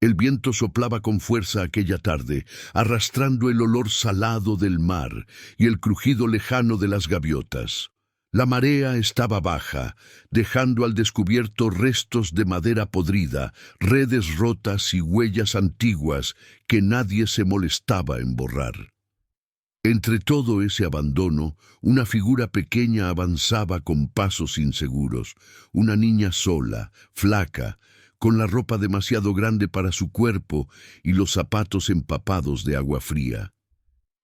El viento soplaba con fuerza aquella tarde, arrastrando el olor salado del mar y el crujido lejano de las gaviotas. La marea estaba baja, dejando al descubierto restos de madera podrida, redes rotas y huellas antiguas que nadie se molestaba en borrar. Entre todo ese abandono, una figura pequeña avanzaba con pasos inseguros, una niña sola, flaca, con la ropa demasiado grande para su cuerpo y los zapatos empapados de agua fría.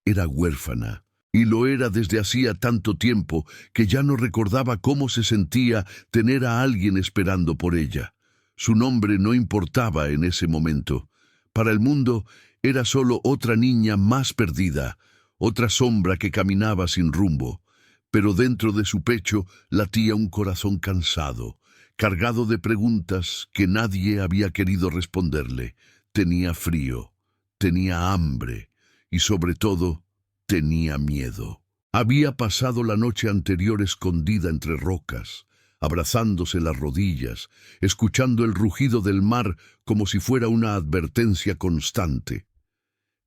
Era huérfana, y lo era desde hacía tanto tiempo que ya no recordaba cómo se sentía tener a alguien esperando por ella. Su nombre no importaba en ese momento. Para el mundo era solo otra niña más perdida, otra sombra que caminaba sin rumbo, pero dentro de su pecho latía un corazón cansado, cargado de preguntas que nadie había querido responderle. Tenía frío, tenía hambre y sobre todo tenía miedo. Había pasado la noche anterior escondida entre rocas, abrazándose las rodillas, escuchando el rugido del mar como si fuera una advertencia constante.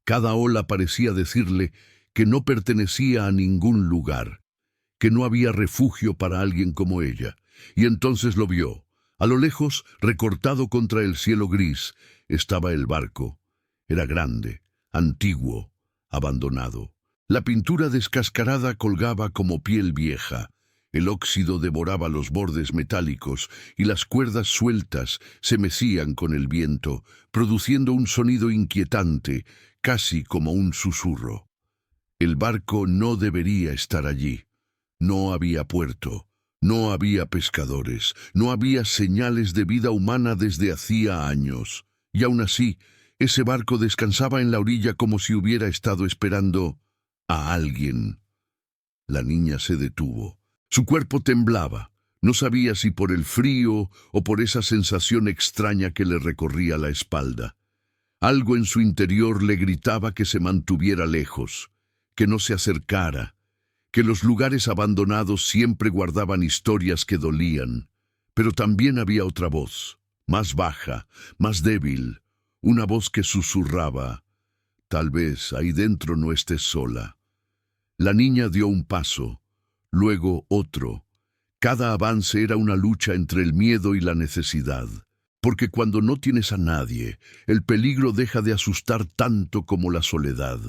Cada ola parecía decirle que no pertenecía a ningún lugar, que no había refugio para alguien como ella. Y entonces lo vio. A lo lejos, recortado contra el cielo gris, estaba el barco. Era grande, antiguo, abandonado. La pintura descascarada colgaba como piel vieja. El óxido devoraba los bordes metálicos y las cuerdas sueltas se mecían con el viento, produciendo un sonido inquietante, casi como un susurro. El barco no debería estar allí. No había puerto, no había pescadores, no había señales de vida humana desde hacía años. Y aún así, ese barco descansaba en la orilla como si hubiera estado esperando a alguien. La niña se detuvo. Su cuerpo temblaba. No sabía si por el frío o por esa sensación extraña que le recorría la espalda. Algo en su interior le gritaba que se mantuviera lejos, que no se acercara, que los lugares abandonados siempre guardaban historias que dolían. Pero también había otra voz, más baja, más débil, una voz que susurraba: «Tal vez ahí dentro no estés sola». La niña dio un paso, luego otro. Cada avance era una lucha entre el miedo y la necesidad. Porque cuando no tienes a nadie, el peligro deja de asustar tanto como la soledad.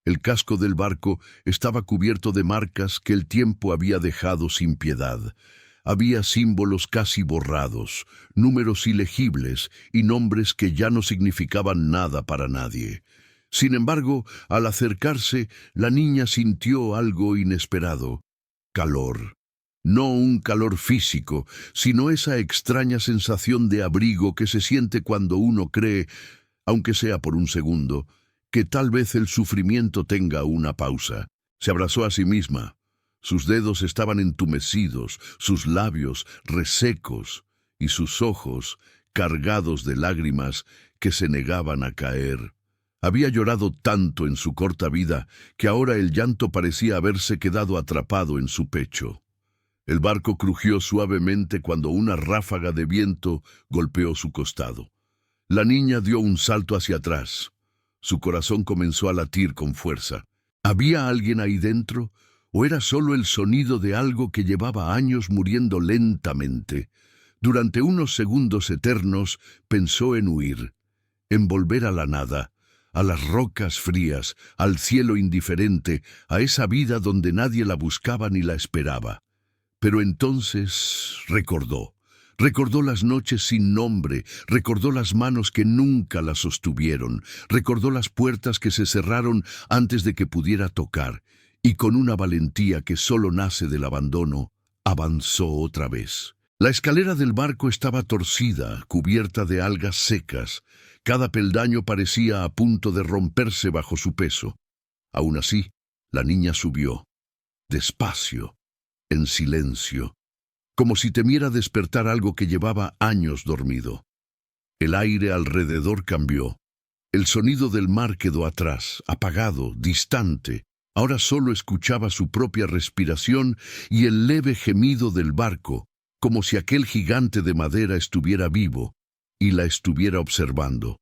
El casco del barco estaba cubierto de marcas que el tiempo había dejado sin piedad. Había símbolos casi borrados, números ilegibles y nombres que ya no significaban nada para nadie. Sin embargo, al acercarse, la niña sintió algo inesperado: calor. No un calor físico, sino esa extraña sensación de abrigo que se siente cuando uno cree, aunque sea por un segundo, que tal vez el sufrimiento tenga una pausa. Se abrazó a sí misma. Sus dedos estaban entumecidos, sus labios resecos y sus ojos cargados de lágrimas que se negaban a caer. Había llorado tanto en su corta vida que ahora el llanto parecía haberse quedado atrapado en su pecho. El barco crujió suavemente cuando una ráfaga de viento golpeó su costado. La niña dio un salto hacia atrás. Su corazón comenzó a latir con fuerza. ¿Había alguien ahí dentro? ¿O era solo el sonido de algo que llevaba años muriendo lentamente? Durante unos segundos eternos pensó en huir, en volver a la nada, a las rocas frías, al cielo indiferente, a esa vida donde nadie la buscaba ni la esperaba. Pero entonces recordó. Recordó las noches sin nombre, recordó las manos que nunca la sostuvieron, recordó las puertas que se cerraron antes de que pudiera tocar, y con una valentía que solo nace del abandono, avanzó otra vez. La escalera del barco estaba torcida, cubierta de algas secas. Cada peldaño parecía a punto de romperse bajo su peso. Aún así, la niña subió, despacio, en silencio, como si temiera despertar algo que llevaba años dormido. El aire alrededor cambió. El sonido del mar quedó atrás, apagado, distante. Ahora solo escuchaba su propia respiración y el leve gemido del barco, como si aquel gigante de madera estuviera vivo y la estuviera observando.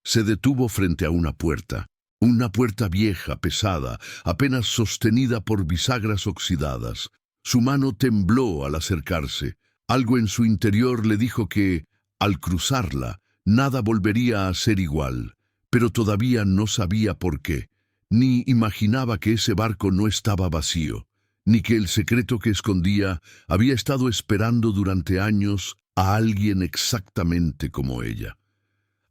Se detuvo frente a una puerta vieja, pesada, apenas sostenida por bisagras oxidadas. Su mano tembló al acercarse. Algo en su interior le dijo que, al cruzarla, nada volvería a ser igual, pero todavía no sabía por qué, ni imaginaba que ese barco no estaba vacío, ni que el secreto que escondía había estado esperando durante años a alguien exactamente como ella.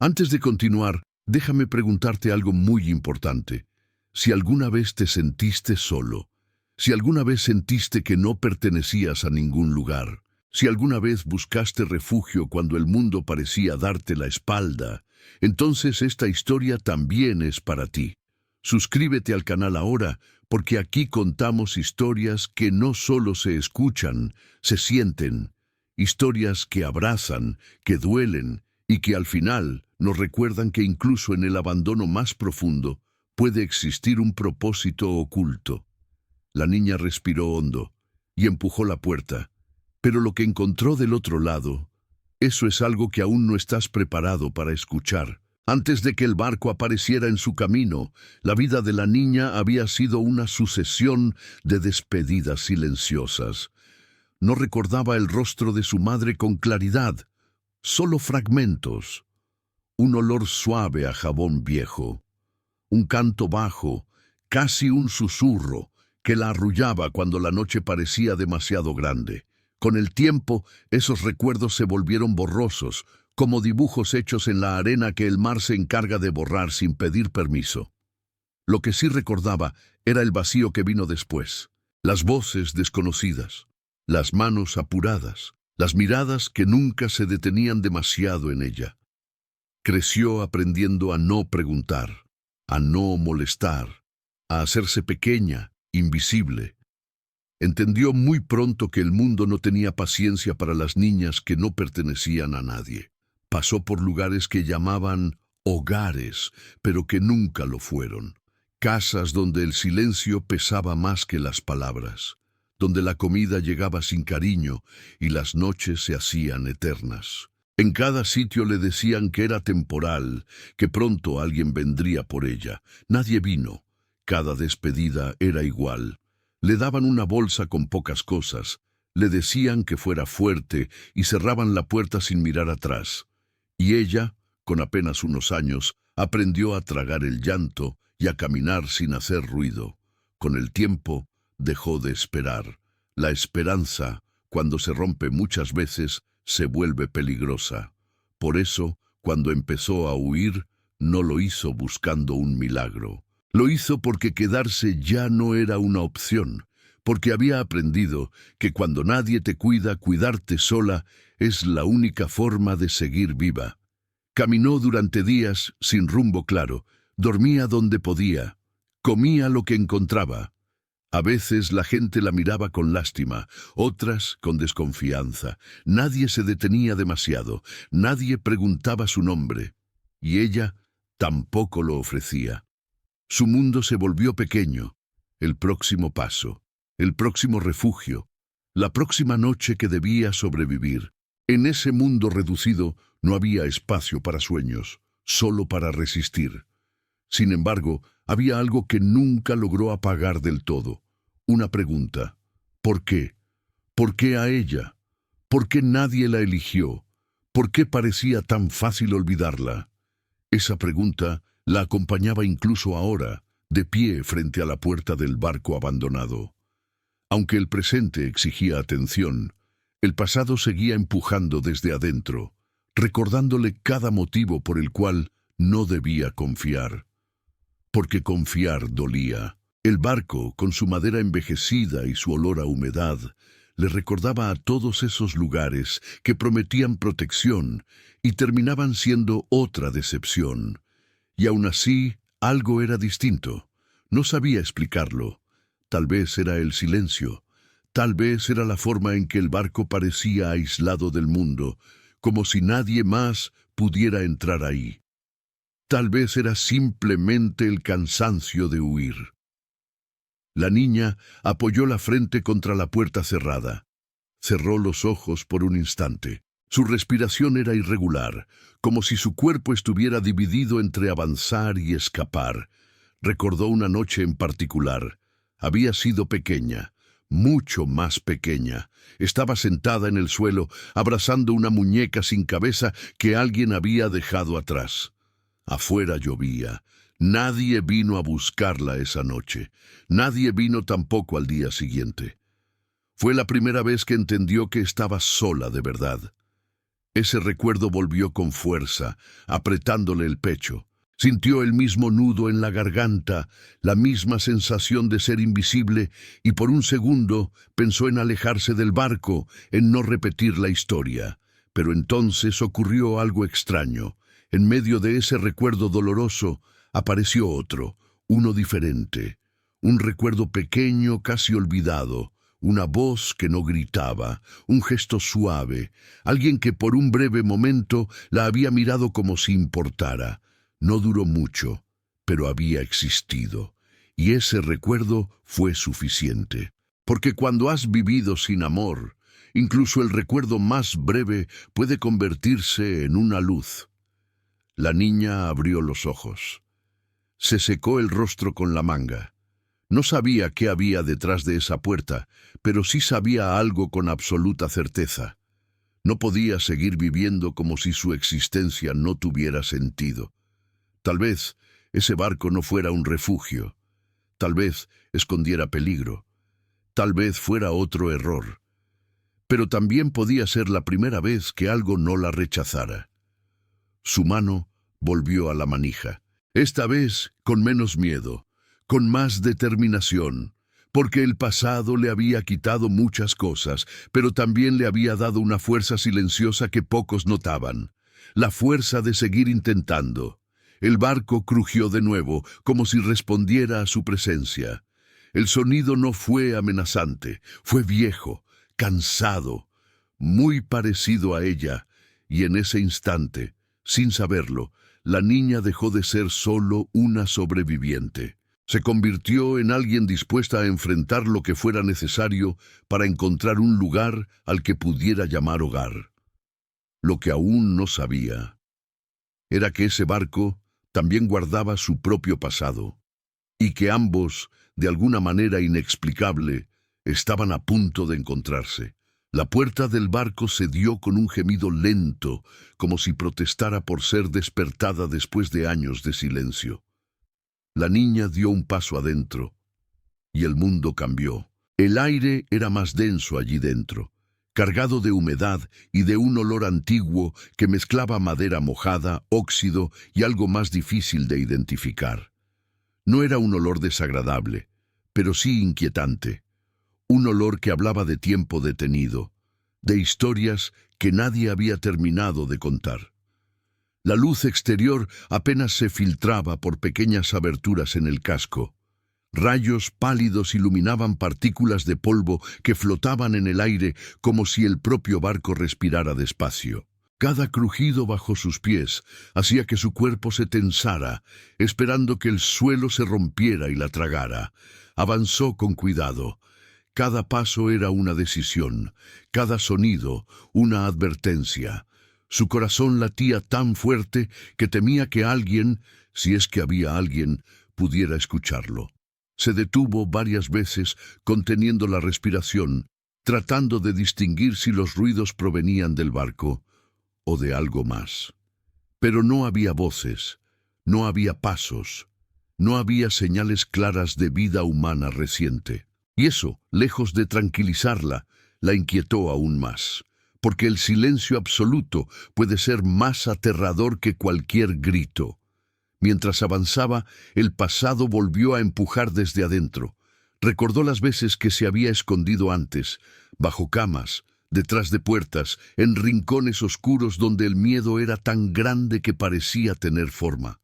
Antes de continuar, déjame preguntarte algo muy importante. Si alguna vez te sentiste solo, si alguna vez sentiste que no pertenecías a ningún lugar, si alguna vez buscaste refugio cuando el mundo parecía darte la espalda, entonces esta historia también es para ti. Suscríbete al canal ahora, porque aquí contamos historias que no solo se escuchan, se sienten. Historias que abrazan, que duelen y que al final nos recuerdan que incluso en el abandono más profundo puede existir un propósito oculto. La niña respiró hondo y empujó la puerta, pero lo que encontró del otro lado, eso es algo que aún no estás preparado para escuchar. Antes de que el barco apareciera en su camino, la vida de la niña había sido una sucesión de despedidas silenciosas. No recordaba el rostro de su madre con claridad, solo fragmentos. Un olor suave a jabón viejo, un canto bajo, casi un susurro, que la arrullaba cuando la noche parecía demasiado grande. Con el tiempo, esos recuerdos se volvieron borrosos, como dibujos hechos en la arena que el mar se encarga de borrar sin pedir permiso. Lo que sí recordaba era el vacío que vino después, las voces desconocidas, las manos apuradas, las miradas que nunca se detenían demasiado en ella. Creció aprendiendo a no preguntar, a no molestar, a hacerse pequeña, invisible. Entendió muy pronto que el mundo no tenía paciencia para las niñas que no pertenecían a nadie. Pasó por lugares que llamaban hogares, pero que nunca lo fueron. Casas donde el silencio pesaba más que las palabras, donde la comida llegaba sin cariño y las noches se hacían eternas. En cada sitio le decían que era temporal, que pronto alguien vendría por ella. Nadie vino. Cada despedida era igual. Le daban una bolsa con pocas cosas, le decían que fuera fuerte y cerraban la puerta sin mirar atrás. Y ella, con apenas unos años, aprendió a tragar el llanto y a caminar sin hacer ruido. Con el tiempo, dejó de esperar. La esperanza, cuando se rompe muchas veces, se vuelve peligrosa. Por eso, cuando empezó a huir, no lo hizo buscando un milagro. Lo hizo porque quedarse ya no era una opción, porque había aprendido que cuando nadie te cuida, cuidarte sola es la única forma de seguir viva. Caminó durante días sin rumbo claro, dormía donde podía, comía lo que encontraba. A veces la gente la miraba con lástima, otras con desconfianza. Nadie se detenía demasiado, nadie preguntaba su nombre, y ella tampoco lo ofrecía. Su mundo se volvió pequeño, el próximo paso, el próximo refugio, la próxima noche que debía sobrevivir. En ese mundo reducido no había espacio para sueños, solo para resistir. Sin embargo, había algo que nunca logró apagar del todo. Una pregunta. ¿Por qué? ¿Por qué a ella? ¿Por qué nadie la eligió? ¿Por qué parecía tan fácil olvidarla? Esa pregunta la acompañaba incluso ahora, de pie frente a la puerta del barco abandonado. Aunque el presente exigía atención, el pasado seguía empujando desde adentro, recordándole cada motivo por el cual no debía confiar. Porque confiar dolía. El barco, con su madera envejecida y su olor a humedad, le recordaba a todos esos lugares que prometían protección y terminaban siendo otra decepción. Y aún así, algo era distinto. No sabía explicarlo. Tal vez era el silencio. Tal vez era la forma en que el barco parecía aislado del mundo, como si nadie más pudiera entrar ahí. Tal vez era simplemente el cansancio de huir. La niña apoyó la frente contra la puerta cerrada. Cerró los ojos por un instante. Su respiración era irregular, como si su cuerpo estuviera dividido entre avanzar y escapar. Recordó una noche en particular. Había sido pequeña, mucho más pequeña. Estaba sentada en el suelo, abrazando una muñeca sin cabeza que alguien había dejado atrás. Afuera llovía. Nadie vino a buscarla esa noche. Nadie vino tampoco al día siguiente. Fue la primera vez que entendió que estaba sola de verdad. Ese recuerdo volvió con fuerza, apretándole el pecho. Sintió el mismo nudo en la garganta, la misma sensación de ser invisible, y por un segundo pensó en alejarse del barco, en no repetir la historia. Pero entonces ocurrió algo extraño. En medio de ese recuerdo doloroso, apareció otro, uno diferente. Un recuerdo pequeño, casi olvidado. Una voz que no gritaba, un gesto suave, alguien que por un breve momento la había mirado como si importara. No duró mucho, pero había existido, y ese recuerdo fue suficiente. Porque cuando has vivido sin amor, incluso el recuerdo más breve puede convertirse en una luz. La niña abrió los ojos. Se secó el rostro con la manga. No sabía qué había detrás de esa puerta, pero sí sabía algo con absoluta certeza. No podía seguir viviendo como si su existencia no tuviera sentido. Tal vez ese barco no fuera un refugio. Tal vez escondiera peligro. Tal vez fuera otro error. Pero también podía ser la primera vez que algo no la rechazara. Su mano volvió a la manija. Esta vez con menos miedo, con más determinación, porque el pasado le había quitado muchas cosas, pero también le había dado una fuerza silenciosa que pocos notaban, la fuerza de seguir intentando. El barco crujió de nuevo, como si respondiera a su presencia. El sonido no fue amenazante, fue viejo, cansado, muy parecido a ella, y en ese instante, sin saberlo, la niña dejó de ser solo una sobreviviente. Se convirtió en alguien dispuesta a enfrentar lo que fuera necesario para encontrar un lugar al que pudiera llamar hogar. Lo que aún no sabía era que ese barco también guardaba su propio pasado, y que ambos, de alguna manera inexplicable, estaban a punto de encontrarse. La puerta del barco se dio con un gemido lento, como si protestara por ser despertada después de años de silencio. La niña dio un paso adentro, y el mundo cambió. El aire era más denso allí dentro, cargado de humedad y de un olor antiguo que mezclaba madera mojada, óxido y algo más difícil de identificar. No era un olor desagradable, pero sí inquietante. Un olor que hablaba de tiempo detenido, de historias que nadie había terminado de contar. La luz exterior apenas se filtraba por pequeñas aberturas en el casco. Rayos pálidos iluminaban partículas de polvo que flotaban en el aire como si el propio barco respirara despacio. Cada crujido bajo sus pies hacía que su cuerpo se tensara, esperando que el suelo se rompiera y la tragara. Avanzó con cuidado. Cada paso era una decisión, cada sonido una advertencia. Su corazón latía tan fuerte que temía que alguien, si es que había alguien, pudiera escucharlo. Se detuvo varias veces, conteniendo la respiración, tratando de distinguir si los ruidos provenían del barco o de algo más. Pero no había voces, no había pasos, no había señales claras de vida humana reciente. Y eso, lejos de tranquilizarla, la inquietó aún más, porque el silencio absoluto puede ser más aterrador que cualquier grito. Mientras avanzaba, el pasado volvió a empujar desde adentro. Recordó las veces que se había escondido antes, bajo camas, detrás de puertas, en rincones oscuros donde el miedo era tan grande que parecía tener forma.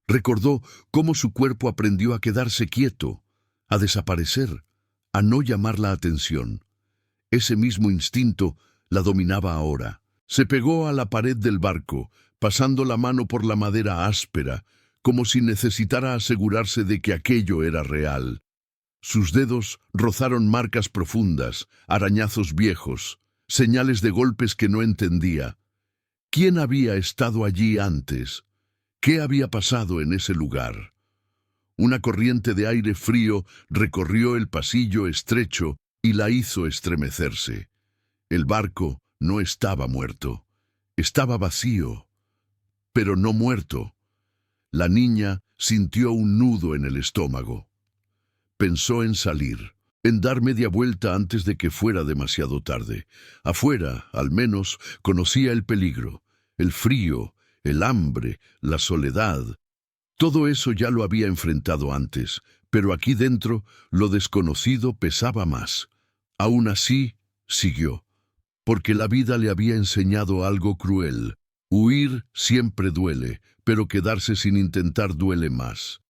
Recordó cómo su cuerpo aprendió a quedarse quieto, a desaparecer, a no llamar la atención. Ese mismo instinto la dominaba ahora. Se pegó a la pared del barco, pasando la mano por la madera áspera, como si necesitara asegurarse de que aquello era real. Sus dedos rozaron marcas profundas, arañazos viejos. señales de golpes que no entendía. ¿Quién había estado allí antes? ¿Qué había pasado en ese lugar? Una corriente de aire frío recorrió el pasillo estrecho y la hizo estremecerse. El barco no estaba muerto. Estaba vacío, pero no muerto. La niña sintió un nudo en el estómago. Pensó en salir, en dar media vuelta antes de que fuera demasiado tarde. Afuera, al menos, conocía el peligro, el frío, el hambre, la soledad. Todo eso ya lo había enfrentado antes, pero aquí dentro lo desconocido pesaba más. Aún así, siguió, porque la vida le había enseñado algo cruel. Huir siempre duele, pero quedarse sin intentar duele más.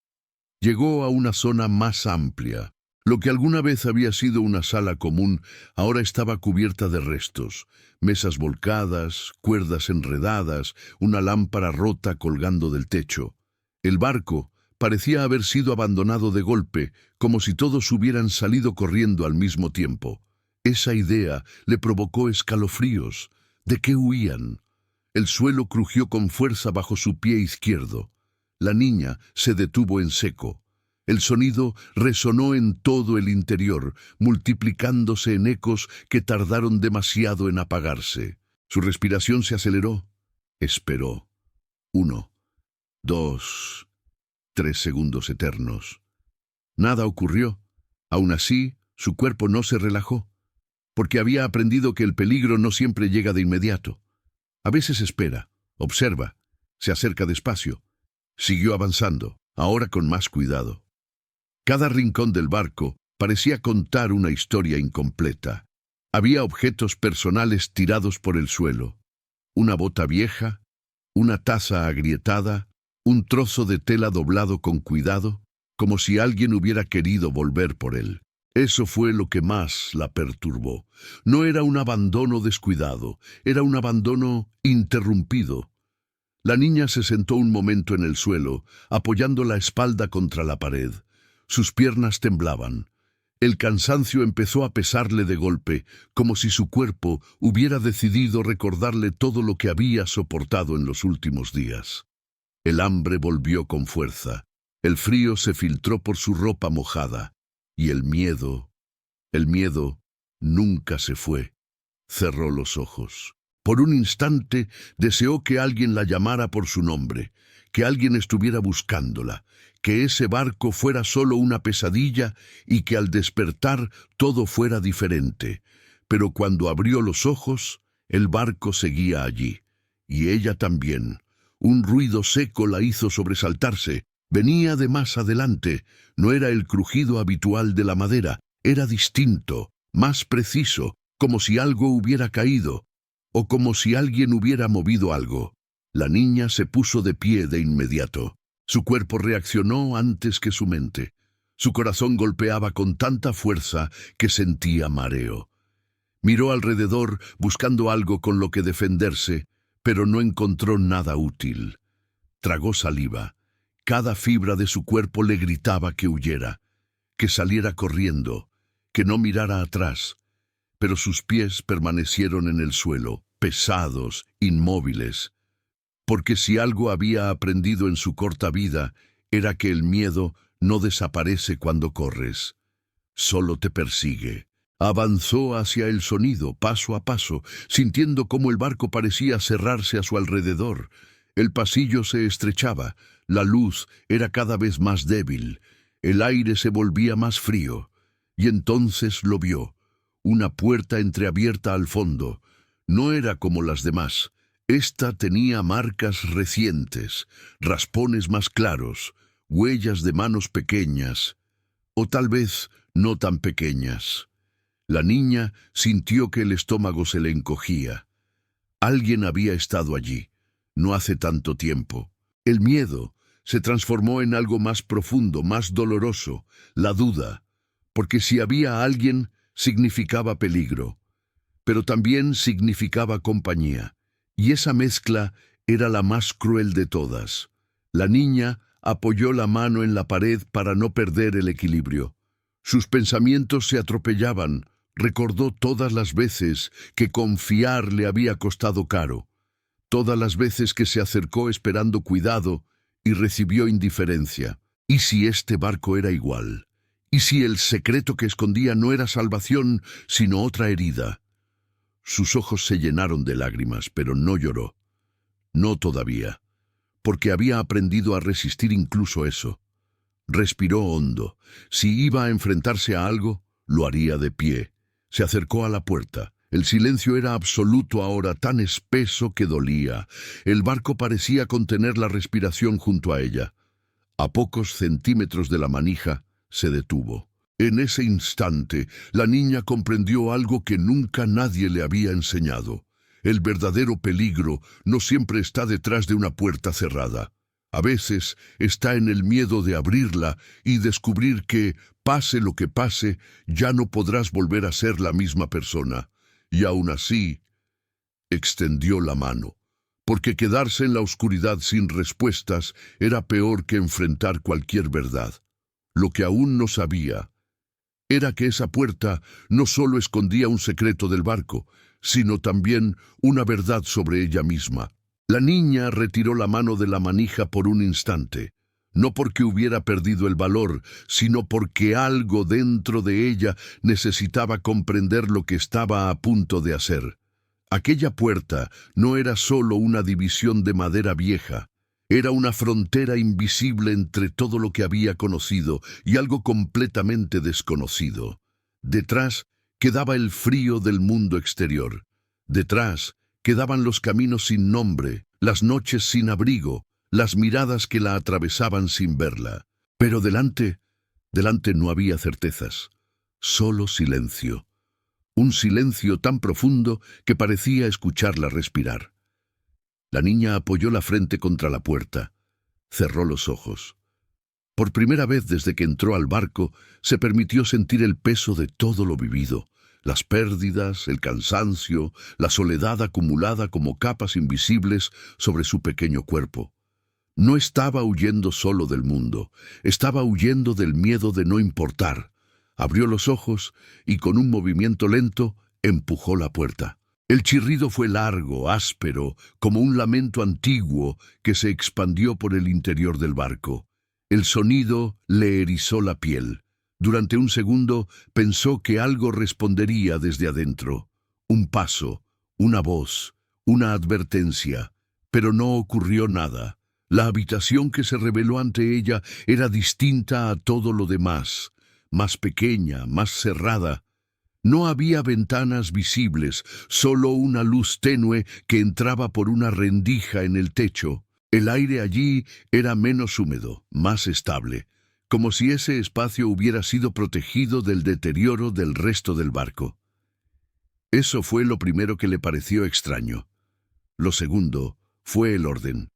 Llegó a una zona más amplia. Lo que alguna vez había sido una sala común, ahora estaba cubierta de restos. Mesas volcadas, cuerdas enredadas, una lámpara rota colgando del techo. El barco parecía haber sido abandonado de golpe, como si todos hubieran salido corriendo al mismo tiempo. Esa idea le provocó escalofríos. ¿De qué huían? El suelo crujió con fuerza bajo su pie izquierdo. La niña se detuvo en seco. El sonido resonó en todo el interior, multiplicándose en ecos que tardaron demasiado en apagarse. Su respiración se aceleró. Esperó. 1, 2, 3 segundos eternos. Nada ocurrió. Aún así, su cuerpo no se relajó, porque había aprendido que el peligro no siempre llega de inmediato. A veces espera, observa, se acerca despacio. Siguió avanzando, ahora con más cuidado. Cada rincón del barco parecía contar una historia incompleta. Había objetos personales tirados por el suelo. Una bota vieja, una taza agrietada, un trozo de tela doblado con cuidado, como si alguien hubiera querido volver por él. Eso fue lo que más la perturbó. No era un abandono descuidado, era un abandono interrumpido. La niña se sentó un momento en el suelo, apoyando la espalda contra la pared. Sus piernas temblaban. El cansancio empezó a pesarle de golpe, como si su cuerpo hubiera decidido recordarle todo lo que había soportado en los últimos días. El hambre volvió con fuerza. El frío se filtró por su ropa mojada. Y el miedo nunca se fue. Cerró los ojos. Por un instante deseó que alguien la llamara por su nombre, que alguien estuviera buscándola, que ese barco fuera solo una pesadilla y que al despertar todo fuera diferente. Pero cuando abrió los ojos, el barco seguía allí, y ella también. Un ruido seco la hizo sobresaltarse. Venía de más adelante. No era el crujido habitual de la madera, era distinto, más preciso, como si algo hubiera caído, o como si alguien hubiera movido algo. La niña se puso de pie de inmediato. Su cuerpo reaccionó antes que su mente. Su corazón golpeaba con tanta fuerza que sentía mareo. Miró alrededor buscando algo con lo que defenderse, pero no encontró nada útil. Tragó saliva. Cada fibra de su cuerpo le gritaba que huyera, que saliera corriendo, que no mirara atrás. Pero sus pies permanecieron en el suelo, pesados, inmóviles. Porque si algo había aprendido en su corta vida, era que el miedo no desaparece cuando corres. Solo te persigue. Avanzó hacia el sonido, paso a paso, sintiendo cómo el barco parecía cerrarse a su alrededor. El pasillo se estrechaba, la luz era cada vez más débil, el aire se volvía más frío. Y entonces lo vio. Una puerta entreabierta al fondo. No era como las demás. Esta tenía marcas recientes, raspones más claros, huellas de manos pequeñas, o tal vez no tan pequeñas. La niña sintió que el estómago se le encogía. Alguien había estado allí, no hace tanto tiempo. El miedo se transformó en algo más profundo, más doloroso, la duda, porque si había alguien, significaba peligro, pero también significaba compañía, y esa mezcla era la más cruel de todas. La niña apoyó la mano en la pared para no perder el equilibrio. Sus pensamientos se atropellaban, Recordó todas las veces que confiar le había costado caro, todas las veces que se acercó esperando cuidado y recibió indiferencia. ¿Y si este barco era igual? ¿Y si el secreto que escondía no era salvación, sino otra herida? Sus ojos se llenaron de lágrimas, pero no lloró. No todavía, porque había aprendido a resistir incluso eso. Respiró hondo. Si iba a enfrentarse a algo, lo haría de pie. Se acercó a la puerta. El silencio era absoluto ahora, tan espeso que dolía. El barco parecía contener la respiración junto a ella. A pocos centímetros de la manija, se detuvo. En ese instante, la niña comprendió algo que nunca nadie le había enseñado. El verdadero peligro no siempre está detrás de una puerta cerrada. A veces está en el miedo de abrirla y descubrir que, pase lo que pase, ya no podrás volver a ser la misma persona. Y aún así, extendió la mano, porque quedarse en la oscuridad sin respuestas era peor que enfrentar cualquier verdad. Lo que aún no sabía era que esa puerta no solo escondía un secreto del barco, sino también una verdad sobre ella misma. La niña retiró la mano de la manija por un instante, no porque hubiera perdido el valor, sino porque algo dentro de ella necesitaba comprender lo que estaba a punto de hacer. Aquella puerta no era solo una división de madera vieja, era una frontera invisible entre todo lo que había conocido y algo completamente desconocido. Detrás quedaba el frío del mundo exterior. Detrás quedaban los caminos sin nombre, las noches sin abrigo, las miradas que la atravesaban sin verla. Pero delante no había certezas, solo silencio. Un silencio tan profundo que parecía escucharla respirar. La niña apoyó la frente contra la puerta. Cerró los ojos. Por primera vez desde que entró al barco, se permitió sentir el peso de todo lo vivido. Las pérdidas, el cansancio, la soledad acumulada como capas invisibles sobre su pequeño cuerpo. No estaba huyendo solo del mundo, estaba huyendo del miedo de no importar. Abrió los ojos y con un movimiento lento empujó la puerta. El chirrido fue largo, áspero, como un lamento antiguo que se expandió por el interior del barco. El sonido le erizó la piel. Durante un segundo pensó que algo respondería desde adentro. Un paso, una voz, una advertencia. Pero no ocurrió nada. La habitación que se reveló ante ella era distinta a todo lo demás. Más pequeña, más cerrada. No había ventanas visibles, solo una luz tenue que entraba por una rendija en el techo. El aire allí era menos húmedo, más estable, como si ese espacio hubiera sido protegido del deterioro del resto del barco. Eso fue lo primero que le pareció extraño. Lo segundo fue el orden.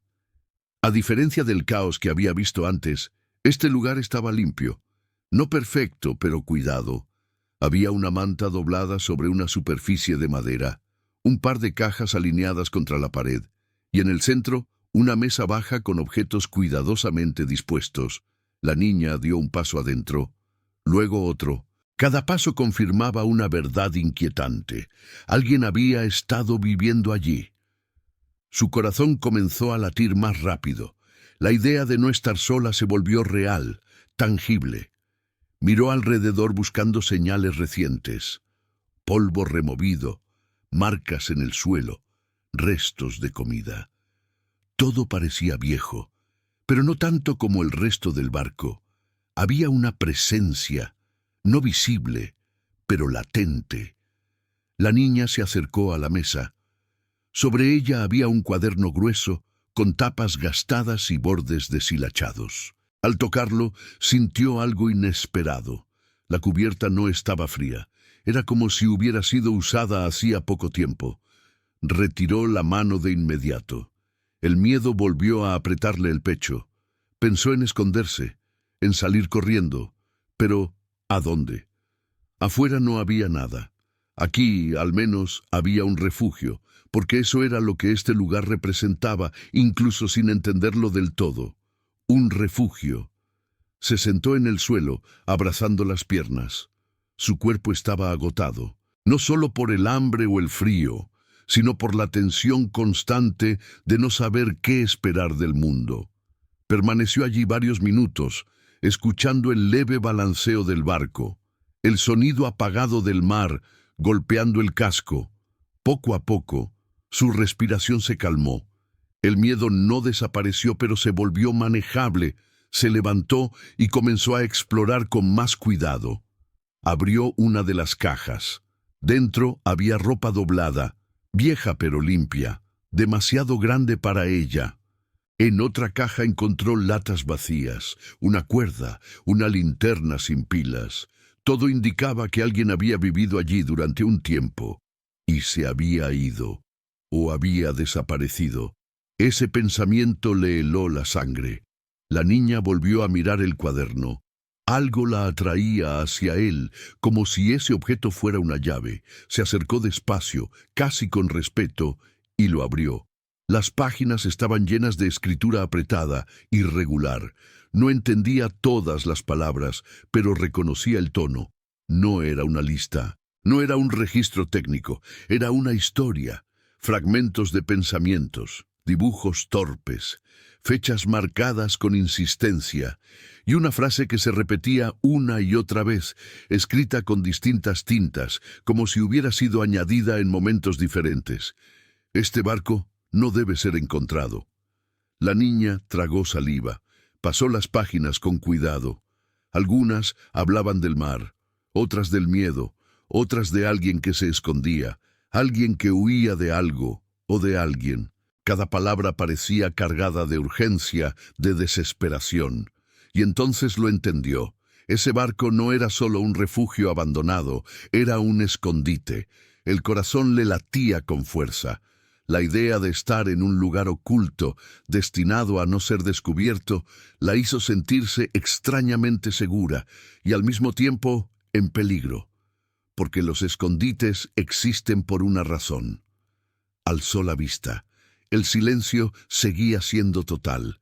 A diferencia del caos que había visto antes, este lugar estaba limpio. No perfecto, pero cuidado. Había una manta doblada sobre una superficie de madera, un par de cajas alineadas contra la pared, y en el centro, una mesa baja con objetos cuidadosamente dispuestos. La niña dio un paso adentro, luego otro. Cada paso confirmaba una verdad inquietante. Alguien había estado viviendo allí. Su corazón comenzó a latir más rápido. La idea de no estar sola se volvió real, tangible. Miró alrededor buscando señales recientes. Polvo removido, marcas en el suelo, restos de comida. Todo parecía viejo, pero no tanto como el resto del barco. Había una presencia, no visible, pero latente. La niña se acercó a la mesa. Sobre ella había un cuaderno grueso, con tapas gastadas y bordes deshilachados. Al tocarlo, sintió algo inesperado. La cubierta no estaba fría. Era como si hubiera sido usada hacía poco tiempo. Retiró la mano de inmediato. El miedo volvió a apretarle el pecho. Pensó en esconderse, en salir corriendo. Pero, ¿a dónde? Afuera no había nada. Aquí, al menos, había un refugio, porque eso era lo que este lugar representaba, incluso sin entenderlo del todo. Un refugio. Se sentó en el suelo, abrazando las piernas. Su cuerpo estaba agotado, no solo por el hambre o el frío, sino por la tensión constante de no saber qué esperar del mundo. Permaneció allí varios minutos, escuchando el leve balanceo del barco, el sonido apagado del mar golpeando el casco. Poco a poco, su respiración se calmó. El miedo no desapareció, pero se volvió manejable. Se levantó y comenzó a explorar con más cuidado. Abrió una de las cajas. Dentro había ropa doblada, vieja pero limpia, demasiado grande para ella. En otra caja encontró latas vacías, una cuerda, una linterna sin pilas. Todo indicaba que alguien había vivido allí durante un tiempo y se había ido o había desaparecido. Ese pensamiento le heló la sangre. La niña volvió a mirar el cuaderno. Algo la atraía hacia él, como si ese objeto fuera una llave. Se acercó despacio, casi con respeto, y lo abrió. Las páginas estaban llenas de escritura apretada, irregular. No entendía todas las palabras, pero reconocía el tono. No era una lista, no era un registro técnico, era una historia. Fragmentos de pensamientos, dibujos torpes, fechas marcadas con insistencia, y una frase que se repetía una y otra vez, escrita con distintas tintas, como si hubiera sido añadida en momentos diferentes. Este barco no debe ser encontrado. La niña tragó saliva, pasó las páginas con cuidado. Algunas hablaban del mar, otras del miedo, otras de alguien que se escondía, alguien que huía de algo o de alguien. Cada palabra parecía cargada de urgencia, de desesperación. Y entonces lo entendió. Ese barco no era solo un refugio abandonado, era un escondite. El corazón le latía con fuerza. La idea de estar en un lugar oculto, destinado a no ser descubierto, la hizo sentirse extrañamente segura y al mismo tiempo en peligro, porque los escondites existen por una razón. Alzó la vista. El silencio seguía siendo total,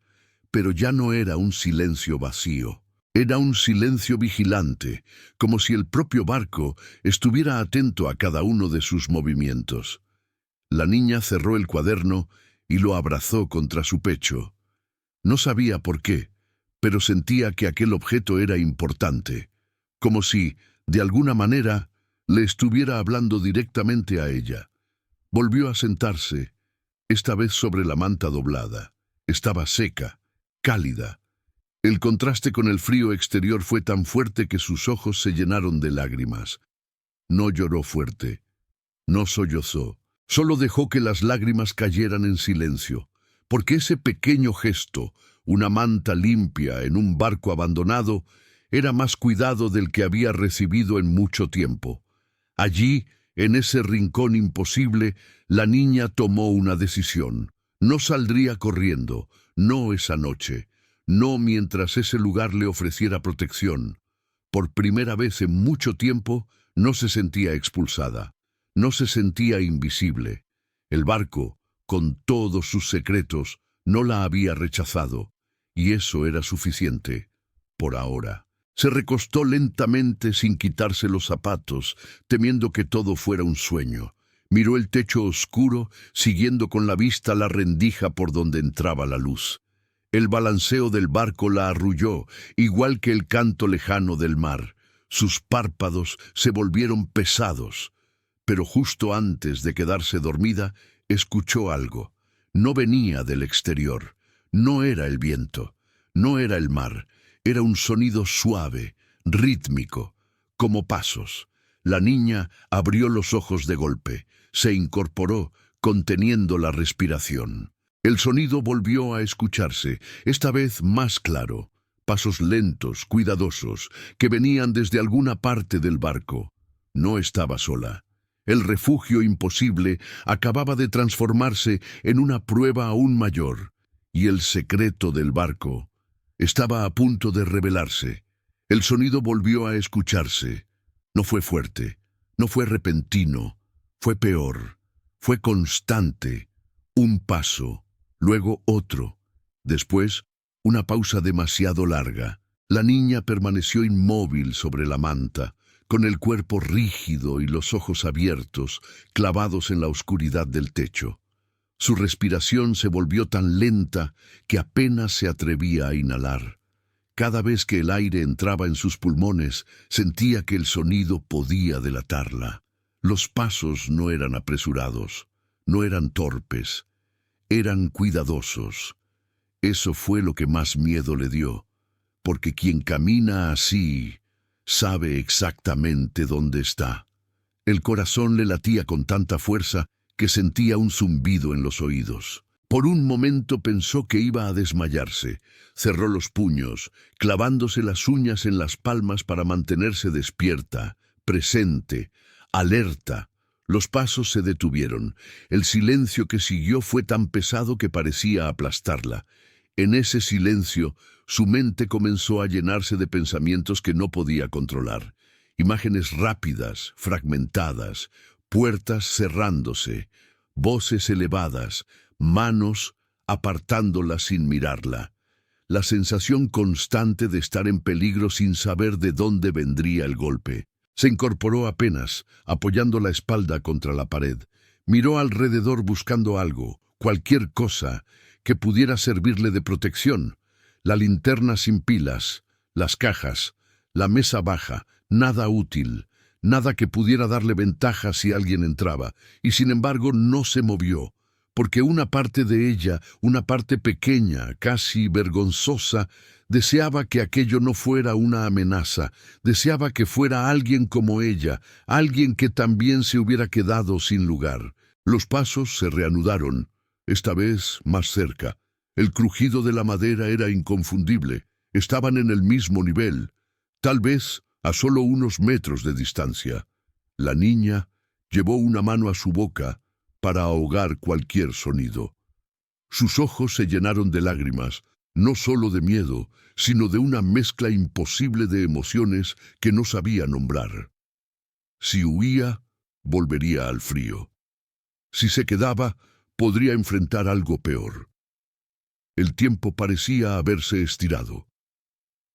pero ya no era un silencio vacío. Era un silencio vigilante, como si el propio barco estuviera atento a cada uno de sus movimientos. La niña cerró el cuaderno y lo abrazó contra su pecho. No sabía por qué, pero sentía que aquel objeto era importante, como si, de alguna manera, le estuviera hablando directamente a ella. Volvió a sentarse, esta vez sobre la manta doblada. Estaba seca, cálida. El contraste con el frío exterior fue tan fuerte que sus ojos se llenaron de lágrimas. No lloró fuerte, no sollozó. Solo dejó que las lágrimas cayeran en silencio, porque ese pequeño gesto, una manta limpia en un barco abandonado, era más cuidado del que había recibido en mucho tiempo. Allí, en ese rincón imposible, la niña tomó una decisión. No saldría corriendo, no esa noche, no mientras ese lugar le ofreciera protección. Por primera vez en mucho tiempo, no se sentía expulsada. No se sentía invisible. El barco, con todos sus secretos, no la había rechazado, y eso era suficiente, por ahora. Se recostó lentamente sin quitarse los zapatos, temiendo que todo fuera un sueño. Miró el techo oscuro, siguiendo con la vista la rendija por donde entraba la luz. El balanceo del barco la arrulló, igual que el canto lejano del mar. Sus párpados se volvieron pesados. Pero justo antes de quedarse dormida, escuchó algo. No venía del exterior, no era el viento, no era el mar, era un sonido suave, rítmico, como pasos. La niña abrió los ojos de golpe, se incorporó, conteniendo la respiración. El sonido volvió a escucharse, esta vez más claro, pasos lentos, cuidadosos, que venían desde alguna parte del barco. No estaba sola. El refugio imposible acababa de transformarse en una prueba aún mayor, y el secreto del barco estaba a punto de revelarse. El sonido volvió a escucharse. No fue fuerte, no fue repentino, fue peor, fue constante. Un paso, luego otro. Después, una pausa demasiado larga. La niña permaneció inmóvil sobre la manta, con el cuerpo rígido y los ojos abiertos, clavados en la oscuridad del techo. Su respiración se volvió tan lenta que apenas se atrevía a inhalar. Cada vez que el aire entraba en sus pulmones, sentía que el sonido podía delatarla. Los pasos no eran apresurados, no eran torpes, eran cuidadosos. Eso fue lo que más miedo le dio, porque quien camina así sabe exactamente dónde está. El corazón le latía con tanta fuerza que sentía un zumbido en los oídos. Por un momento pensó que iba a desmayarse. Cerró los puños, clavándose las uñas en las palmas para mantenerse despierta, presente, alerta. Los pasos se detuvieron. El silencio que siguió fue tan pesado que parecía aplastarla. En ese silencio, su mente comenzó a llenarse de pensamientos que no podía controlar. Imágenes rápidas, fragmentadas, puertas cerrándose, voces elevadas, manos apartándola sin mirarla. La sensación constante de estar en peligro sin saber de dónde vendría el golpe. Se incorporó apenas, apoyando la espalda contra la pared. Miró alrededor buscando algo, cualquier cosa, que pudiera servirle de protección. La linterna sin pilas, las cajas, la mesa baja, nada útil, nada que pudiera darle ventaja si alguien entraba, y sin embargo no se movió, porque una parte de ella, una parte pequeña, casi vergonzosa, deseaba que aquello no fuera una amenaza, deseaba que fuera alguien como ella, alguien que también se hubiera quedado sin lugar. Los pasos se reanudaron, esta vez más cerca. El crujido de la madera era inconfundible, estaban en el mismo nivel, tal vez a solo unos metros de distancia. La niña llevó una mano a su boca para ahogar cualquier sonido. Sus ojos se llenaron de lágrimas, no solo de miedo, sino de una mezcla imposible de emociones que no sabía nombrar. Si huía, volvería al frío. Si se quedaba, podría enfrentar algo peor. El tiempo parecía haberse estirado.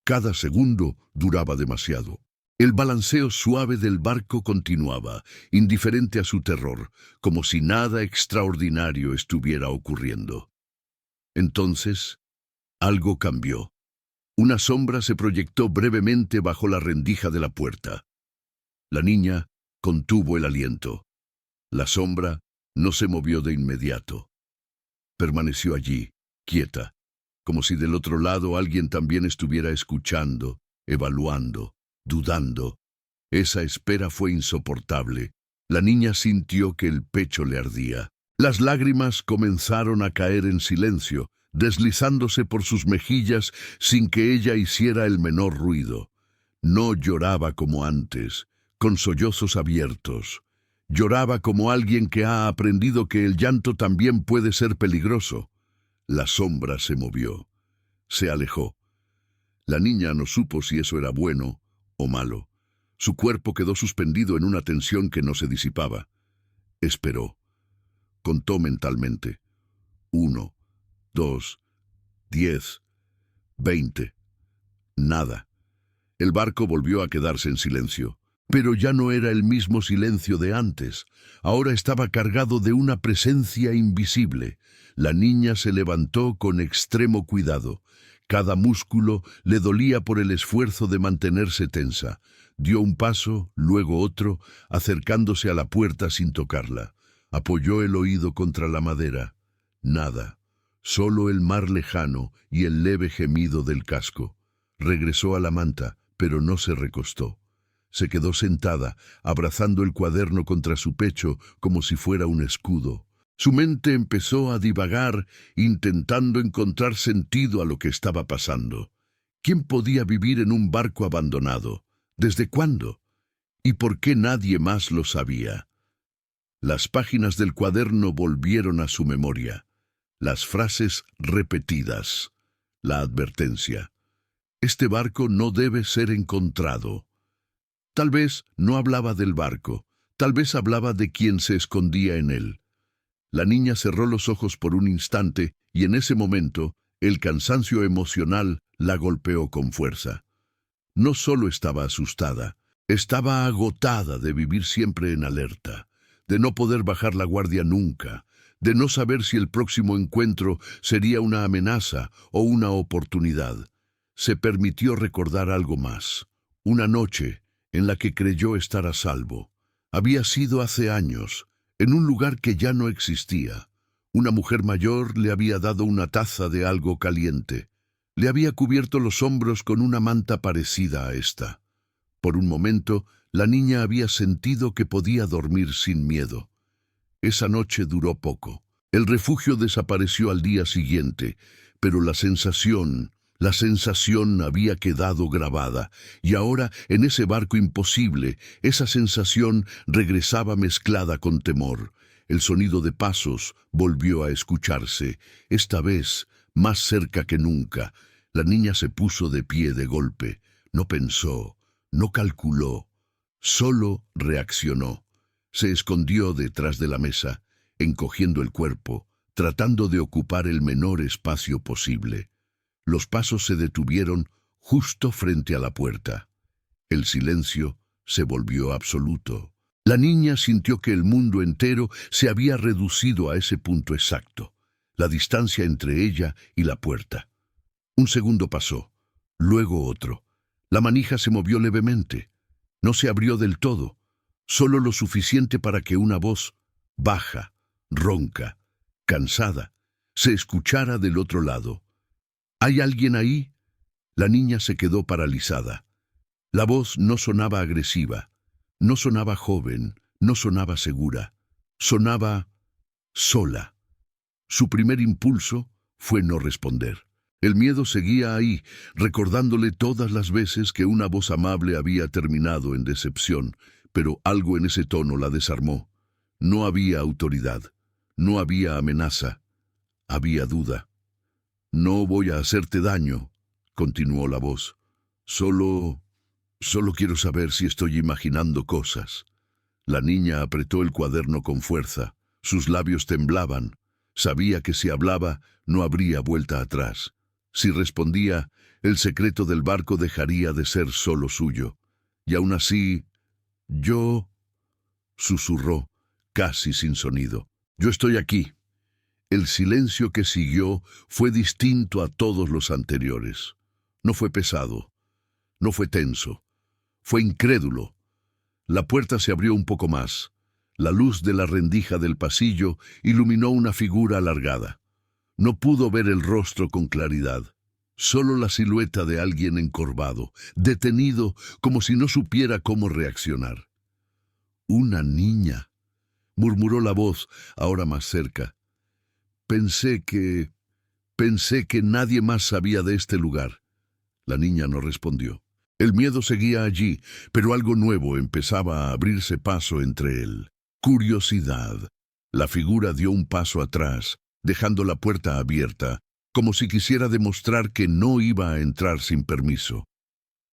Cada segundo duraba demasiado. El balanceo suave del barco continuaba, indiferente a su terror, como si nada extraordinario estuviera ocurriendo. Entonces, algo cambió. Una sombra se proyectó brevemente bajo la rendija de la puerta. La niña contuvo el aliento. La sombra no se movió de inmediato. Permaneció allí, quieta, como si del otro lado alguien también estuviera escuchando, evaluando, dudando. Esa espera fue insoportable. La niña sintió que el pecho le ardía. Las lágrimas comenzaron a caer en silencio, deslizándose por sus mejillas sin que ella hiciera el menor ruido. No lloraba como antes, con sollozos abiertos. Lloraba como alguien que ha aprendido que el llanto también puede ser peligroso. La sombra se movió. Se alejó. La niña no supo si eso era bueno o malo. Su cuerpo quedó suspendido en una tensión que no se disipaba. Esperó. Contó mentalmente. 1, 2, 10, 20. Nada. El barco volvió a quedarse en silencio. Pero ya no era el mismo silencio de antes. Ahora estaba cargado de una presencia invisible. La niña se levantó con extremo cuidado. Cada músculo le dolía por el esfuerzo de mantenerse tensa. Dio un paso, luego otro, acercándose a la puerta sin tocarla. Apoyó el oído contra la madera. Nada. Solo el mar lejano y el leve gemido del casco. Regresó a la manta, pero no se recostó. Se quedó sentada, abrazando el cuaderno contra su pecho como si fuera un escudo. Su mente empezó a divagar, intentando encontrar sentido a lo que estaba pasando. ¿Quién podía vivir en un barco abandonado? ¿Desde cuándo? ¿Y por qué nadie más lo sabía? Las páginas del cuaderno volvieron a su memoria. Las frases repetidas. La advertencia. Este barco no debe ser encontrado. Tal vez no hablaba del barco, tal vez hablaba de quien se escondía en él. La niña cerró los ojos por un instante y en ese momento el cansancio emocional la golpeó con fuerza. No solo estaba asustada, Estaba agotada de vivir siempre en alerta, de no poder bajar la guardia nunca, de no saber si el próximo encuentro sería una amenaza o una oportunidad. Se permitió recordar algo más. Una noche en la que creyó estar a salvo. Había sido hace años, en un lugar que ya no existía. Una mujer mayor le había dado una taza de algo caliente. Le había cubierto los hombros con una manta parecida a esta. Por un momento, la niña había sentido que podía dormir sin miedo. Esa noche duró poco. El refugio desapareció al día siguiente, pero la sensación había quedado grabada, y ahora, en ese barco imposible, esa sensación regresaba mezclada con temor. El sonido de pasos volvió a escucharse, esta vez más cerca que nunca. La niña se puso de pie de golpe. No pensó, no calculó, solo reaccionó. Se escondió detrás de la mesa, encogiendo el cuerpo, tratando de ocupar el menor espacio posible. Los pasos se detuvieron justo frente a la puerta. El silencio se volvió absoluto. La niña sintió que el mundo entero se había reducido a ese punto exacto, la distancia entre ella y la puerta. Un segundo pasó, luego otro. La manija se movió levemente. No se abrió del todo, solo lo suficiente para que una voz baja, ronca, cansada, se escuchara del otro lado. ¿Hay alguien ahí? La niña se quedó paralizada. La voz no sonaba agresiva, no sonaba joven, no sonaba segura, sonaba sola. Su primer impulso fue no responder. El miedo seguía ahí, recordándole todas las veces que una voz amable había terminado en decepción, pero algo en ese tono la desarmó. No había autoridad, no había amenaza, había duda. «No voy a hacerte daño», continuó la voz. Solo quiero saber si estoy imaginando cosas». La niña apretó el cuaderno con fuerza. Sus labios temblaban. Sabía que si hablaba, no habría vuelta atrás. Si respondía, el secreto del barco dejaría de ser solo suyo. Y aún así, «Yo», susurró, casi sin sonido. «Yo estoy aquí». El silencio que siguió fue distinto a todos los anteriores. No fue pesado, no fue tenso, fue incrédulo. La puerta se abrió un poco más. La luz de la rendija del pasillo iluminó una figura alargada. No pudo ver el rostro con claridad, solo la silueta de alguien encorvado, detenido, como si no supiera cómo reaccionar. «Una niña», murmuró la voz, ahora más cerca. Pensé que nadie más sabía de este lugar». La niña no respondió. El miedo seguía allí, pero algo nuevo empezaba a abrirse paso entre él. Curiosidad. La figura dio un paso atrás, dejando la puerta abierta, como si quisiera demostrar que no iba a entrar sin permiso.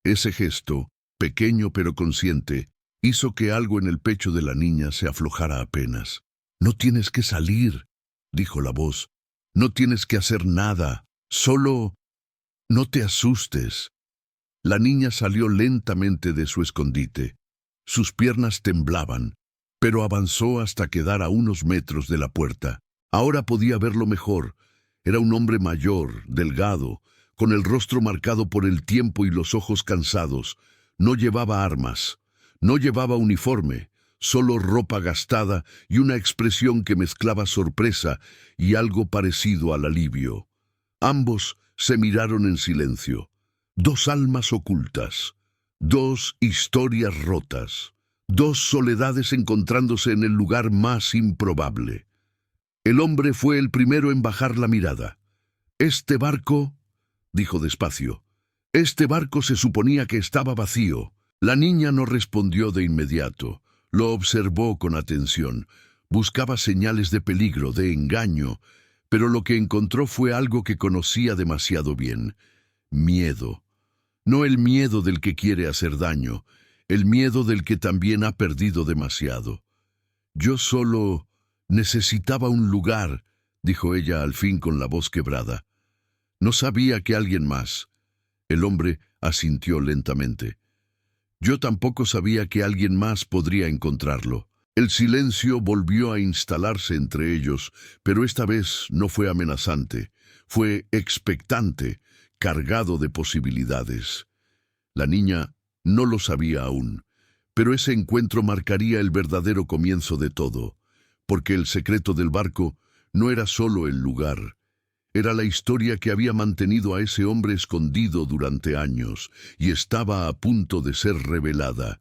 Ese gesto, pequeño pero consciente, hizo que algo en el pecho de la niña se aflojara apenas. «No tienes que salir», dijo la voz. «No tienes que hacer nada. Solo no te asustes». La niña salió lentamente de su escondite. Sus piernas temblaban, pero avanzó hasta quedar a unos metros de la puerta. Ahora podía verlo mejor. Era un hombre mayor, delgado, con el rostro marcado por el tiempo y los ojos cansados. No llevaba armas, no llevaba uniforme, solo ropa gastada y una expresión que mezclaba sorpresa y algo parecido al alivio. Ambos se miraron en silencio. Dos almas ocultas, dos historias rotas, dos soledades encontrándose en el lugar más improbable. El hombre fue el primero en bajar la mirada. «Este barco», dijo despacio, «este barco se suponía que estaba vacío». La niña no respondió de inmediato. Lo observó con atención. Buscaba señales de peligro, de engaño, pero lo que encontró fue algo que conocía demasiado bien. Miedo. No el miedo del que quiere hacer daño, el miedo del que también ha perdido demasiado. «Yo solo necesitaba un lugar», dijo ella al fin con la voz quebrada. «No sabía que alguien más». El hombre asintió lentamente. Yo tampoco sabía que alguien más podría encontrarlo. El silencio volvió a instalarse entre ellos, pero esta vez no fue amenazante, fue expectante, cargado de posibilidades. La niña no lo sabía aún, pero ese encuentro marcaría el verdadero comienzo de todo, porque el secreto del barco no era solo el lugar, era la historia que había mantenido a ese hombre escondido durante años y estaba a punto de ser revelada.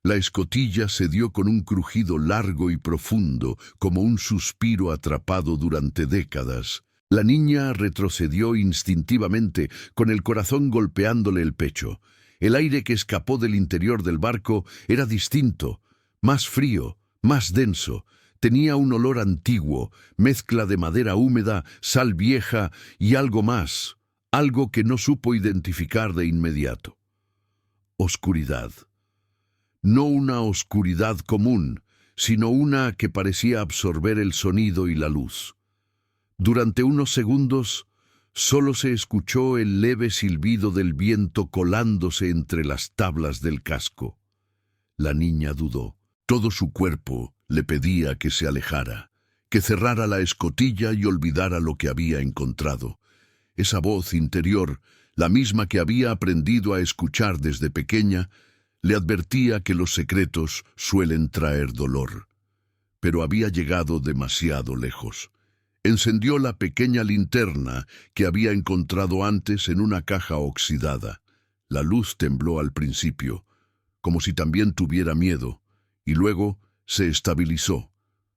La escotilla se dio con un crujido largo y profundo, como un suspiro atrapado durante décadas. La niña retrocedió instintivamente, con el corazón golpeándole el pecho. El aire que escapó del interior del barco era distinto, más frío, más denso. Tenía un olor antiguo, mezcla de madera húmeda, sal vieja y algo más, algo que no supo identificar de inmediato. Oscuridad. No una oscuridad común, sino una que parecía absorber el sonido y la luz. Durante unos segundos, solo se escuchó el leve silbido del viento colándose entre las tablas del casco. La niña dudó. Todo su cuerpo le pedía que se alejara, que cerrara la escotilla y olvidara lo que había encontrado. Esa voz interior, la misma que había aprendido a escuchar desde pequeña, le advertía que los secretos suelen traer dolor. Pero había llegado demasiado lejos. Encendió la pequeña linterna que había encontrado antes en una caja oxidada. La luz tembló al principio, como si también tuviera miedo, y luego se estabilizó,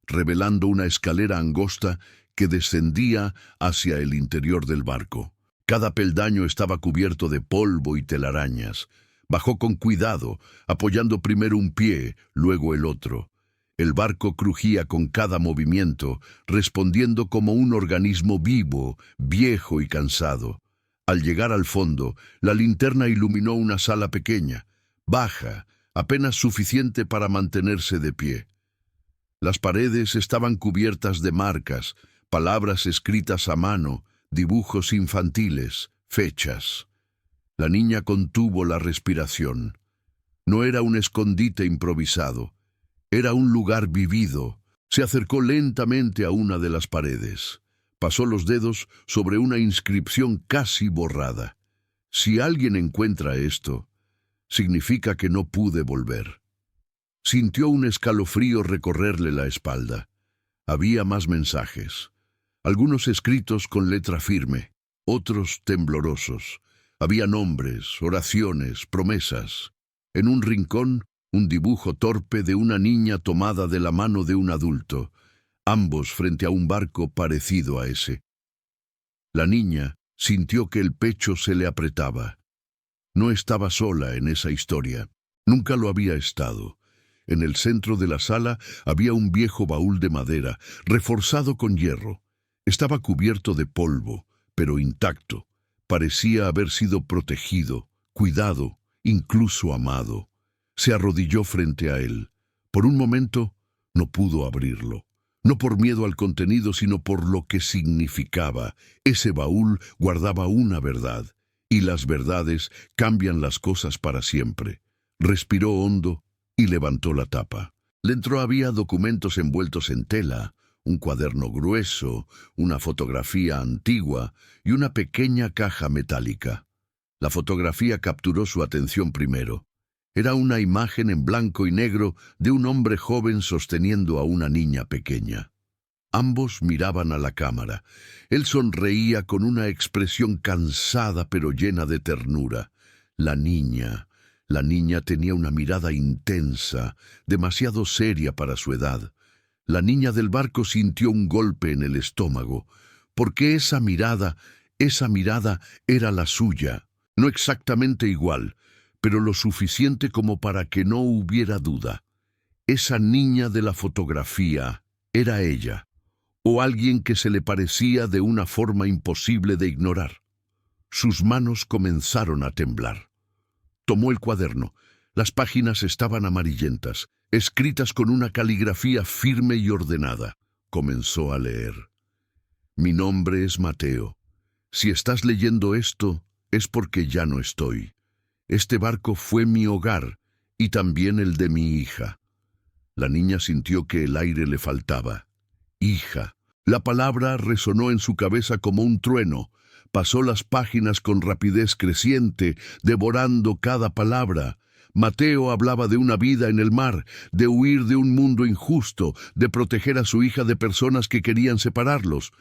revelando una escalera angosta que descendía hacia el interior del barco. Cada peldaño estaba cubierto de polvo y telarañas. Bajó con cuidado, apoyando primero un pie, luego el otro. El barco crujía con cada movimiento, respondiendo como un organismo vivo, viejo y cansado. Al llegar al fondo, la linterna iluminó una sala pequeña, baja, apenas suficiente para mantenerse de pie. Las paredes estaban cubiertas de marcas, palabras escritas a mano, dibujos infantiles, fechas. La niña contuvo la respiración. No era un escondite improvisado, era un lugar vivido. Se acercó lentamente a una de las paredes. Pasó los dedos sobre una inscripción casi borrada. Si alguien encuentra esto, significa que no pude volver. Sintió un escalofrío recorrerle la espalda. Había más mensajes. Algunos escritos con letra firme, otros temblorosos. Había nombres, oraciones, promesas. En un rincón, un dibujo torpe de una niña tomada de la mano de un adulto, ambos frente a un barco parecido a ese. La niña sintió que el pecho se le apretaba. No estaba sola en esa historia. Nunca lo había estado. En el centro de la sala había un viejo baúl de madera, reforzado con hierro. Estaba cubierto de polvo, pero intacto. Parecía haber sido protegido, cuidado, incluso amado. Se arrodilló frente a él. Por un momento, no pudo abrirlo. No por miedo al contenido, sino por lo que significaba. Ese baúl guardaba una verdad, y las verdades cambian las cosas para siempre. Respiró hondo y levantó la tapa. Dentro había documentos envueltos en tela, un cuaderno grueso, una fotografía antigua y una pequeña caja metálica. La fotografía capturó su atención primero. Era una imagen en blanco y negro de un hombre joven sosteniendo a una niña pequeña. Ambos miraban a la cámara. Él sonreía con una expresión cansada pero llena de ternura. La niña tenía una mirada intensa, demasiado seria para su edad. La niña del barco sintió un golpe en el estómago, porque esa mirada era la suya, no exactamente igual, pero lo suficiente como para que no hubiera duda. Esa niña de la fotografía era ella, o alguien que se le parecía de una forma imposible de ignorar. Sus manos comenzaron a temblar. Tomó el cuaderno. Las páginas estaban amarillentas, escritas con una caligrafía firme y ordenada. Comenzó a leer. Mi nombre es Mateo. Si estás leyendo esto, es porque ya no estoy. Este barco fue mi hogar, y también el de mi hija. La niña sintió que el aire le faltaba. Hija. La palabra resonó en su cabeza como un trueno. Pasó las páginas con rapidez creciente, devorando cada palabra. Mateo hablaba de una vida en el mar, de huir de un mundo injusto, de proteger a su hija de personas que querían separarlos.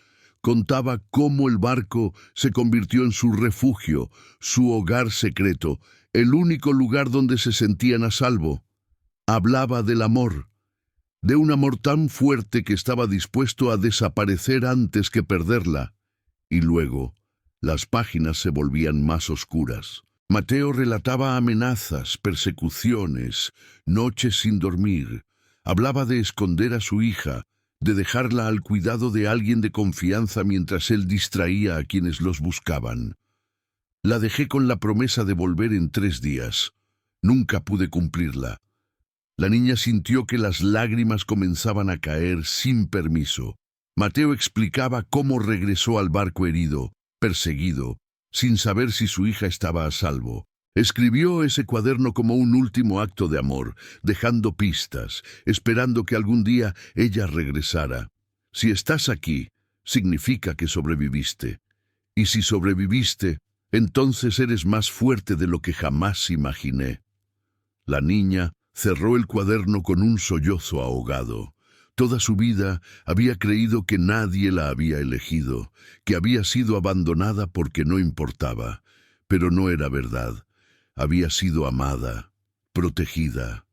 Contaba cómo el barco se convirtió en su refugio, su hogar secreto, el único lugar donde se sentían a salvo. Hablaba del amor, de un amor tan fuerte que estaba dispuesto a desaparecer antes que perderla. Y luego, las páginas se volvían más oscuras. Mateo relataba amenazas, persecuciones, noches sin dormir. Hablaba de esconder a su hija, de dejarla al cuidado de alguien de confianza mientras él distraía a quienes los buscaban. La dejé con la promesa de volver en 3 días. Nunca pude cumplirla. La niña sintió que las lágrimas comenzaban a caer sin permiso. Mateo explicaba cómo regresó al barco herido, perseguido, sin saber si su hija estaba a salvo. Escribió ese cuaderno como un último acto de amor, dejando pistas, esperando que algún día ella regresara. Si estás aquí, significa que sobreviviste. Y si sobreviviste, entonces eres más fuerte de lo que jamás imaginé. La niña cerró el cuaderno con un sollozo ahogado. Toda su vida había creído que nadie la había elegido, que había sido abandonada porque no importaba. Pero no era verdad. Había sido amada, protegida,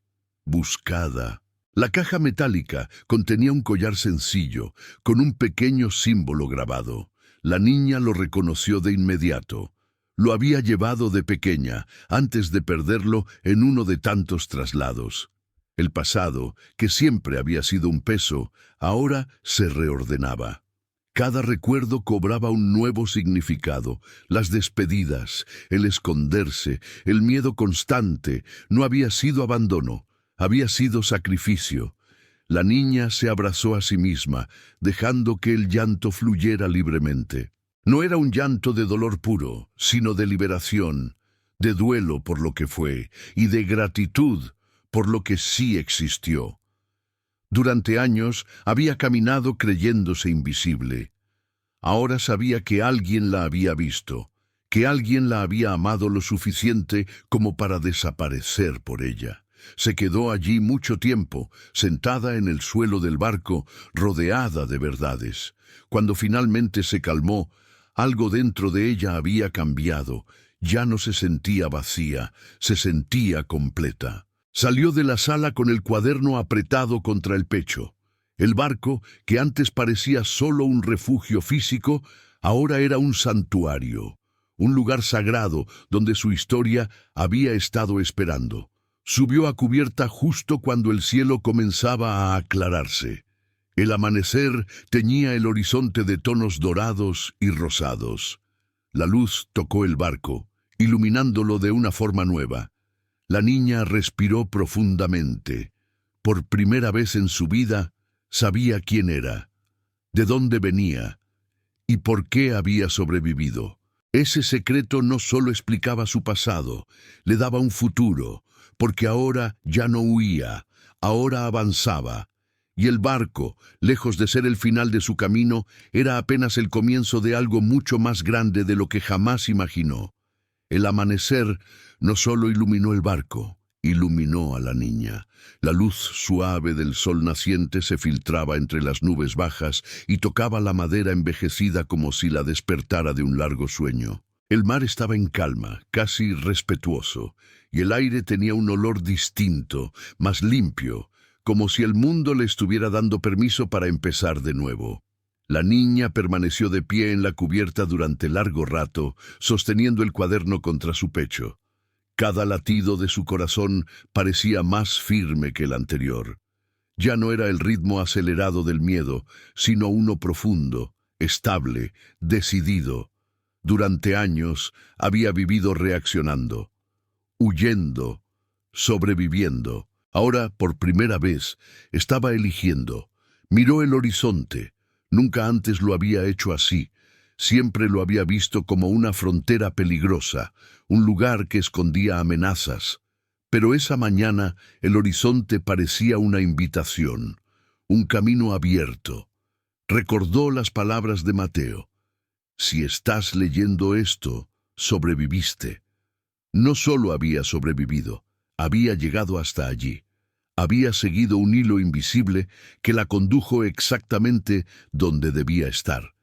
buscada. La caja metálica contenía un collar sencillo, con un pequeño símbolo grabado. La niña lo reconoció de inmediato. Lo había llevado de pequeña, antes de perderlo en uno de tantos traslados. El pasado, que siempre había sido un peso, ahora se reordenaba. Cada recuerdo cobraba un nuevo significado. Las despedidas, el esconderse, el miedo constante, no había sido abandono, había sido sacrificio. La niña se abrazó a sí misma, dejando que el llanto fluyera libremente. No era un llanto de dolor puro, sino de liberación, de duelo por lo que fue y de gratitud por lo que sí existió. Durante años había caminado creyéndose invisible. Ahora sabía que alguien la había visto, que alguien la había amado lo suficiente como para desaparecer por ella. Se quedó allí mucho tiempo, sentada en el suelo del barco, rodeada de verdades. Cuando finalmente se calmó, algo dentro de ella había cambiado. Ya no se sentía vacía, se sentía completa. Salió de la sala con el cuaderno apretado contra el pecho. El barco, que antes parecía solo un refugio físico, ahora era un santuario, un lugar sagrado donde su historia había estado esperando. Subió a cubierta justo cuando el cielo comenzaba a aclararse. El amanecer teñía el horizonte de tonos dorados y rosados. La luz tocó el barco, iluminándolo de una forma nueva. La niña respiró profundamente. Por primera vez en su vida, sabía quién era, de dónde venía y por qué había sobrevivido. Ese secreto no solo explicaba su pasado, le daba un futuro, porque ahora ya no huía, ahora avanzaba. Y el barco, lejos de ser el final de su camino, era apenas el comienzo de algo mucho más grande de lo que jamás imaginó. El amanecer no solo iluminó el barco, iluminó a la niña. La luz suave del sol naciente se filtraba entre las nubes bajas y tocaba la madera envejecida como si la despertara de un largo sueño. El mar estaba en calma, casi respetuoso, y el aire tenía un olor distinto, más limpio, como si el mundo le estuviera dando permiso para empezar de nuevo. La niña permaneció de pie en la cubierta durante largo rato, sosteniendo el cuaderno contra su pecho. Cada latido de su corazón parecía más firme que el anterior. Ya no era el ritmo acelerado del miedo, sino uno profundo, estable, decidido. Durante años había vivido reaccionando, huyendo, sobreviviendo. Ahora, por primera vez, estaba eligiendo. Miró el horizonte. Nunca antes lo había hecho así. Siempre lo había visto como una frontera peligrosa, un lugar que escondía amenazas. Pero esa mañana el horizonte parecía una invitación, un camino abierto. Recordó las palabras de Mateo. Si estás leyendo esto, sobreviviste. No solo había sobrevivido, había llegado hasta allí. Había seguido un hilo invisible que la condujo exactamente donde debía estar.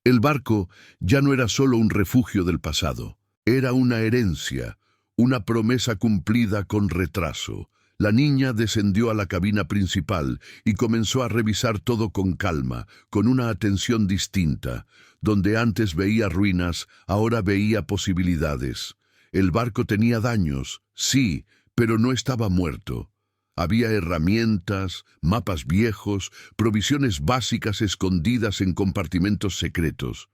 El barco ya no era solo un refugio del pasado, era una herencia, una promesa cumplida con retraso. La niña descendió a la cabina principal y comenzó a revisar todo con calma, con una atención distinta. Donde antes veía ruinas, ahora veía posibilidades. El barco tenía daños, sí, pero no estaba muerto. Había herramientas, mapas viejos, provisiones básicas escondidas en compartimentos secretos.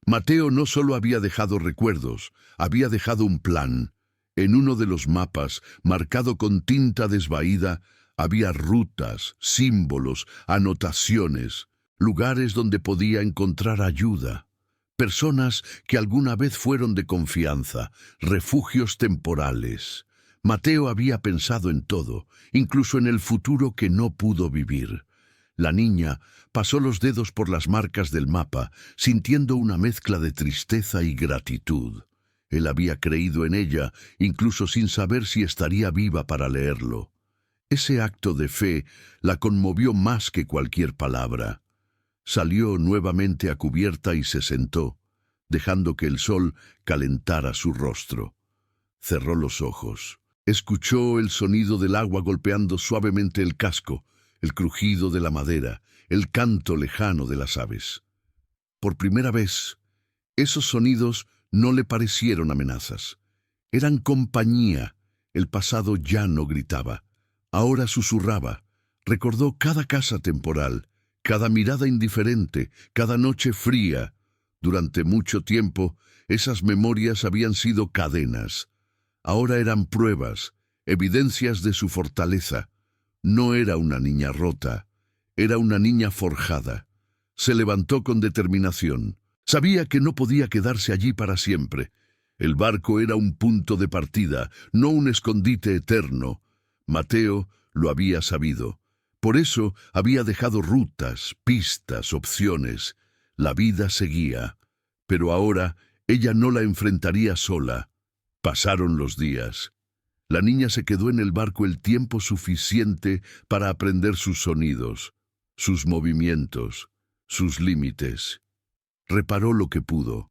Mateo no solo había dejado recuerdos, había dejado un plan. En uno de los mapas, marcado con tinta desvaída, había rutas, símbolos, anotaciones, lugares donde podía encontrar ayuda. Personas que alguna vez fueron de confianza, refugios temporales. Mateo había pensado en todo, incluso en el futuro que no pudo vivir. La niña pasó los dedos por las marcas del mapa, sintiendo una mezcla de tristeza y gratitud. Él había creído en ella, incluso sin saber si estaría viva para leerlo. Ese acto de fe la conmovió más que cualquier palabra. Salió nuevamente a cubierta y se sentó, dejando que el sol calentara su rostro. Cerró los ojos. Escuchó el sonido del agua golpeando suavemente el casco, el crujido de la madera, el canto lejano de las aves. Por primera vez, esos sonidos no le parecieron amenazas. Eran compañía. El pasado ya no gritaba. Ahora susurraba. Recordó cada casa temporal, cada mirada indiferente, cada noche fría. Durante mucho tiempo, esas memorias habían sido cadenas. Ahora eran pruebas, evidencias de su fortaleza. No era una niña rota, era una niña forjada. Se levantó con determinación. Sabía que no podía quedarse allí para siempre. El barco era un punto de partida, no un escondite eterno. Mateo lo había sabido. Por eso había dejado rutas, pistas, opciones. La vida seguía. Pero ahora ella no la enfrentaría sola. Pasaron los días. La niña se quedó en el barco el tiempo suficiente para aprender sus sonidos, sus movimientos, sus límites. Reparó lo que pudo.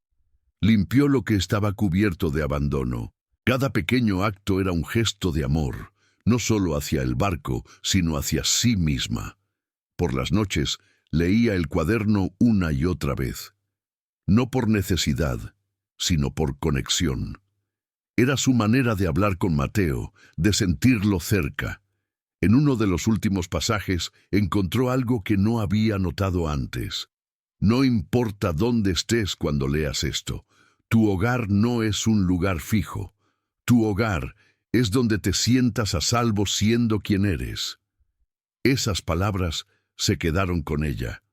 Limpió lo que estaba cubierto de abandono. Cada pequeño acto era un gesto de amor, no solo hacia el barco, sino hacia sí misma. Por las noches leía el cuaderno una y otra vez. No por necesidad, sino por conexión. Era su manera de hablar con Mateo, de sentirlo cerca. En uno de los últimos pasajes encontró algo que no había notado antes. No importa dónde estés cuando leas esto, tu hogar no es un lugar fijo. Tu hogar es donde te sientas a salvo siendo quien eres. Esas palabras se quedaron con ella.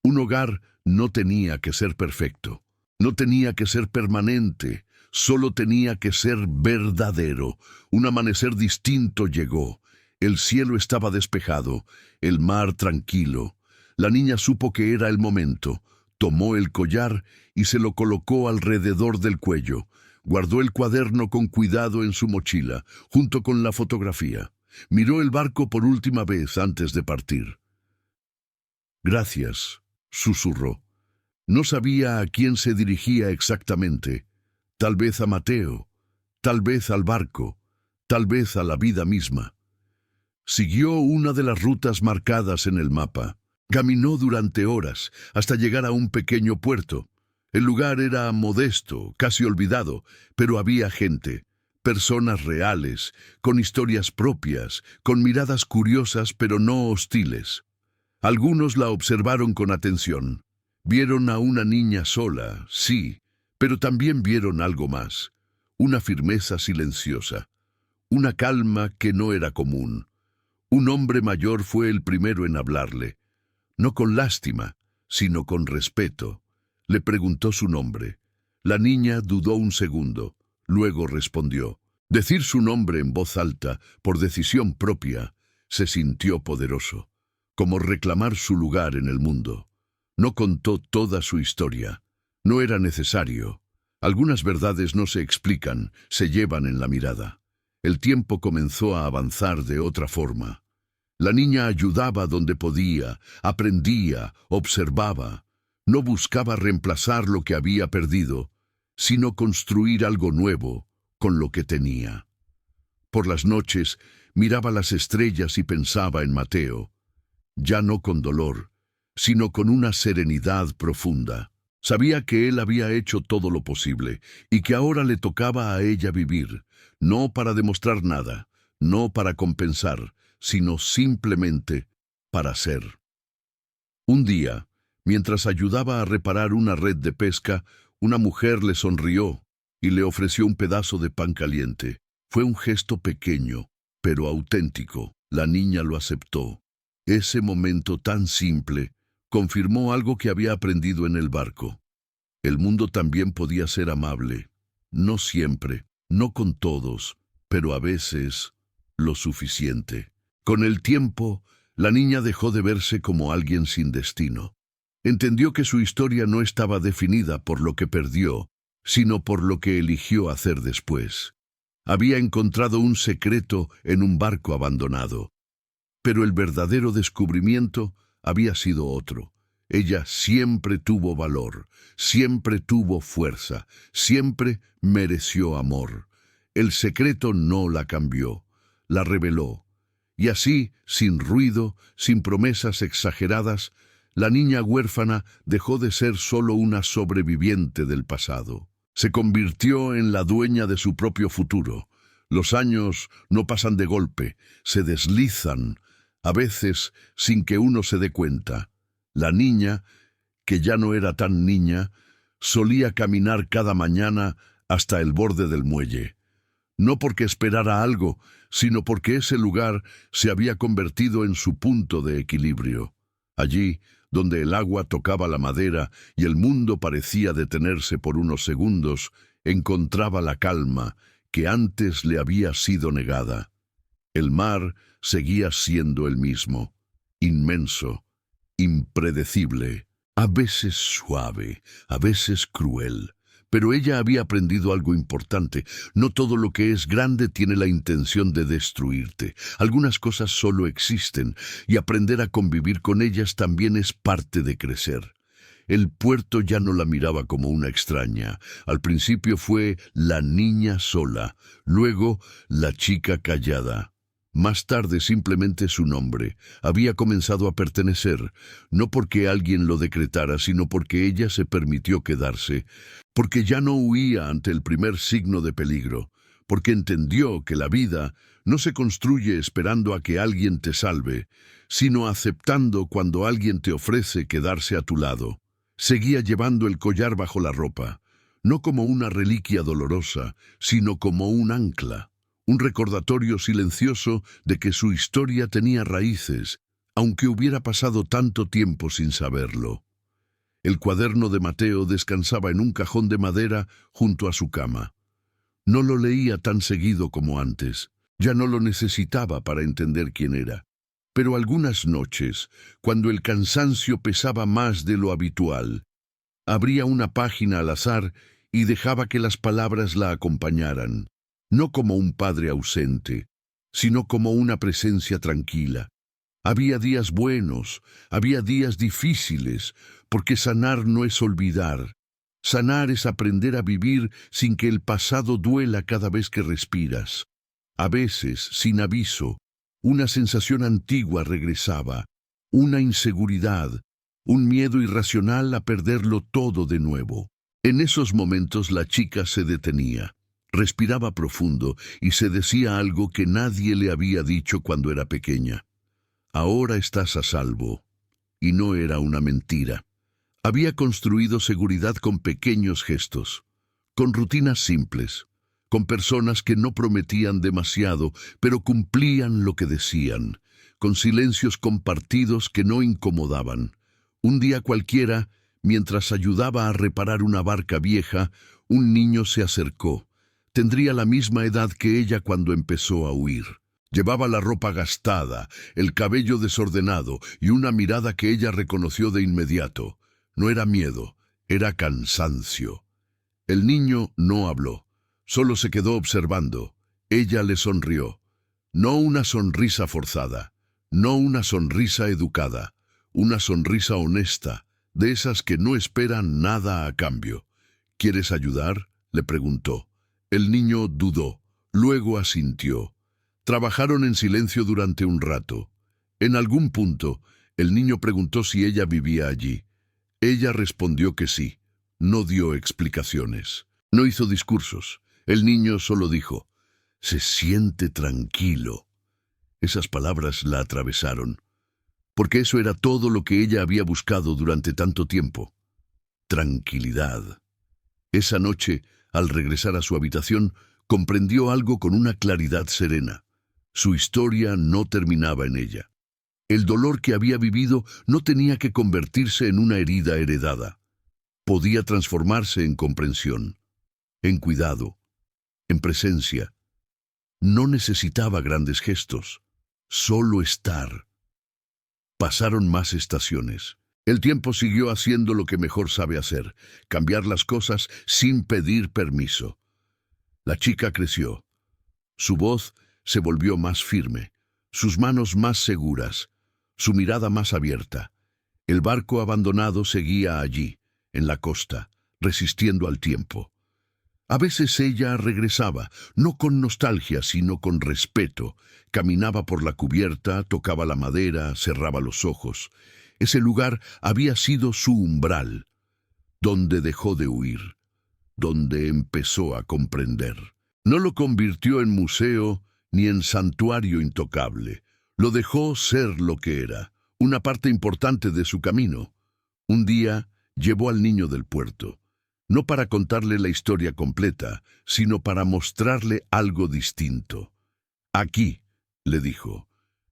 Un hogar no tenía que ser perfecto, no tenía que ser permanente, solo tenía que ser verdadero. Un amanecer distinto llegó. El cielo estaba despejado, el mar tranquilo. La niña supo que era el momento. Tomó el collar y se lo colocó alrededor del cuello. Guardó el cuaderno con cuidado en su mochila, junto con la fotografía. Miró el barco por última vez antes de partir. «Gracias», susurró. No sabía a quién se dirigía exactamente. Tal vez a Mateo, tal vez al barco, tal vez a la vida misma. Siguió una de las rutas marcadas en el mapa. Caminó durante horas hasta llegar a un pequeño puerto. El lugar era modesto, casi olvidado, pero había gente, personas reales, con historias propias, con miradas curiosas pero no hostiles. Algunos la observaron con atención. Vieron a una niña sola, sí, pero también vieron algo más, una firmeza silenciosa, una calma que no era común. Un hombre mayor fue el primero en hablarle, no con lástima, sino con respeto. Le preguntó su nombre. La niña dudó un segundo, luego respondió: Decir su nombre en voz alta, por decisión propia, se sintió poderoso, como reclamar su lugar en el mundo. No contó toda su historia. No era necesario. Algunas verdades no se explican, se llevan en la mirada. El tiempo comenzó a avanzar de otra forma. La niña ayudaba donde podía, aprendía, observaba. No buscaba reemplazar lo que había perdido, sino construir algo nuevo con lo que tenía. Por las noches miraba las estrellas y pensaba en Mateo, ya no con dolor, sino con una serenidad profunda. Sabía que él había hecho todo lo posible y que ahora le tocaba a ella vivir, no para demostrar nada, no para compensar, sino simplemente para ser. Un día, mientras ayudaba a reparar una red de pesca, una mujer le sonrió y le ofreció un pedazo de pan caliente. Fue un gesto pequeño, pero auténtico. La niña lo aceptó. Ese momento tan simple confirmó algo que había aprendido en el barco. El mundo también podía ser amable. No siempre, no con todos, pero a veces lo suficiente. Con el tiempo, la niña dejó de verse como alguien sin destino. Entendió que su historia no estaba definida por lo que perdió, sino por lo que eligió hacer después. Había encontrado un secreto en un barco abandonado. Pero el verdadero descubrimiento había sido otro. Ella siempre tuvo valor, siempre tuvo fuerza, siempre mereció amor. El secreto no la cambió, la reveló. Y así, sin ruido, sin promesas exageradas, la niña huérfana dejó de ser solo una sobreviviente del pasado. Se convirtió en la dueña de su propio futuro. Los años no pasan de golpe, se deslizan, a veces sin que uno se dé cuenta. La niña, que ya no era tan niña, solía caminar cada mañana hasta el borde del muelle. No porque esperara algo, sino porque ese lugar se había convertido en su punto de equilibrio. Allí, donde el agua tocaba la madera y el mundo parecía detenerse por unos segundos, encontraba la calma que antes le había sido negada. El mar seguía siendo el mismo, inmenso, impredecible, a veces suave, a veces cruel. Pero ella había aprendido algo importante. No todo lo que es grande tiene la intención de destruirte. Algunas cosas solo existen, y aprender a convivir con ellas también es parte de crecer. El puerto ya no la miraba como una extraña. Al principio fue la niña sola, luego la chica callada. Más tarde simplemente su nombre había comenzado a pertenecer, no porque alguien lo decretara, sino porque ella se permitió quedarse, porque ya no huía ante el primer signo de peligro, porque entendió que la vida no se construye esperando a que alguien te salve, sino aceptando cuando alguien te ofrece quedarse a tu lado. Seguía llevando el collar bajo la ropa, no como una reliquia dolorosa, sino como un ancla. Un recordatorio silencioso de que su historia tenía raíces, aunque hubiera pasado tanto tiempo sin saberlo. El cuaderno de Mateo descansaba en un cajón de madera junto a su cama. No lo leía tan seguido como antes, ya no lo necesitaba para entender quién era. Pero algunas noches, cuando el cansancio pesaba más de lo habitual, abría una página al azar y dejaba que las palabras la acompañaran. No como un padre ausente, sino como una presencia tranquila. Había días buenos, había días difíciles, porque sanar no es olvidar. Sanar es aprender a vivir sin que el pasado duela cada vez que respiras. A veces, sin aviso, una sensación antigua regresaba, una inseguridad, un miedo irracional a perderlo todo de nuevo. En esos momentos la chica se detenía. Respiraba profundo y se decía algo que nadie le había dicho cuando era pequeña. Ahora estás a salvo. Y no era una mentira. Había construido seguridad con pequeños gestos, con rutinas simples, con personas que no prometían demasiado, pero cumplían lo que decían, con silencios compartidos que no incomodaban. Un día cualquiera, mientras ayudaba a reparar una barca vieja, un niño se acercó. Tendría la misma edad que ella cuando empezó a huir. Llevaba la ropa gastada, el cabello desordenado y una mirada que ella reconoció de inmediato. No era miedo, era cansancio. El niño no habló, solo se quedó observando. Ella le sonrió. No una sonrisa forzada, no una sonrisa educada, una sonrisa honesta, de esas que no esperan nada a cambio. ¿Quieres ayudar?, le preguntó. El niño dudó, luego asintió. Trabajaron en silencio durante un rato. En algún punto, el niño preguntó si ella vivía allí. Ella respondió que sí. No dio explicaciones. No hizo discursos. El niño solo dijo: «Se siente tranquilo». Esas palabras la atravesaron, porque eso era todo lo que ella había buscado durante tanto tiempo. Tranquilidad. Esa noche, al regresar a su habitación, comprendió algo con una claridad serena. Su historia no terminaba en ella. El dolor que había vivido no tenía que convertirse en una herida heredada. Podía transformarse en comprensión, en cuidado, en presencia. No necesitaba grandes gestos, solo estar. Pasaron más estaciones. El tiempo siguió haciendo lo que mejor sabe hacer, cambiar las cosas sin pedir permiso. La chica creció. Su voz se volvió más firme, sus manos más seguras, su mirada más abierta. El barco abandonado seguía allí, en la costa, resistiendo al tiempo. A veces ella regresaba, no con nostalgia, sino con respeto. Caminaba por la cubierta, tocaba la madera, cerraba los ojos. Ese lugar había sido su umbral, donde dejó de huir, donde empezó a comprender. No lo convirtió en museo ni en santuario intocable. Lo dejó ser lo que era, una parte importante de su camino. Un día llevó al niño del puerto, no para contarle la historia completa, sino para mostrarle algo distinto. «Aquí», le dijo.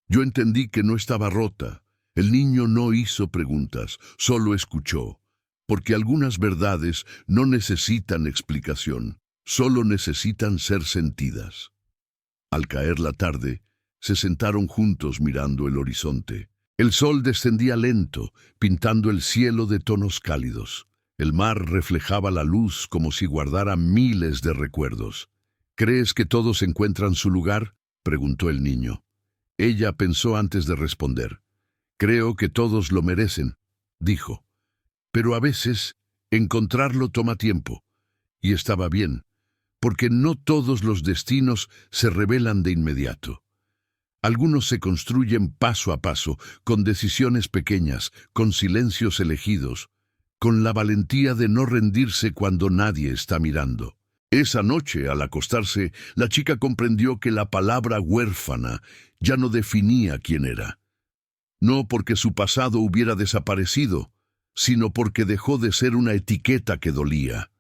Yo entendí que no estaba rota. El niño no hizo preguntas, solo escuchó, porque algunas verdades no necesitan explicación, solo necesitan ser sentidas. Al caer la tarde, se sentaron juntos mirando el horizonte. El sol descendía lento, pintando el cielo de tonos cálidos. El mar reflejaba la luz como si guardara miles de recuerdos. «¿Crees que todos encuentran su lugar?», preguntó el niño. Ella pensó antes de responder. «Creo que todos lo merecen», dijo. «Pero a veces encontrarlo toma tiempo». Y estaba bien, porque no todos los destinos se revelan de inmediato. Algunos se construyen paso a paso, con decisiones pequeñas, con silencios elegidos, con la valentía de no rendirse cuando nadie está mirando. Esa noche, al acostarse, la chica comprendió que la palabra huérfana ya no definía quién era. No porque su pasado hubiera desaparecido, sino porque dejó de ser una etiqueta que dolía.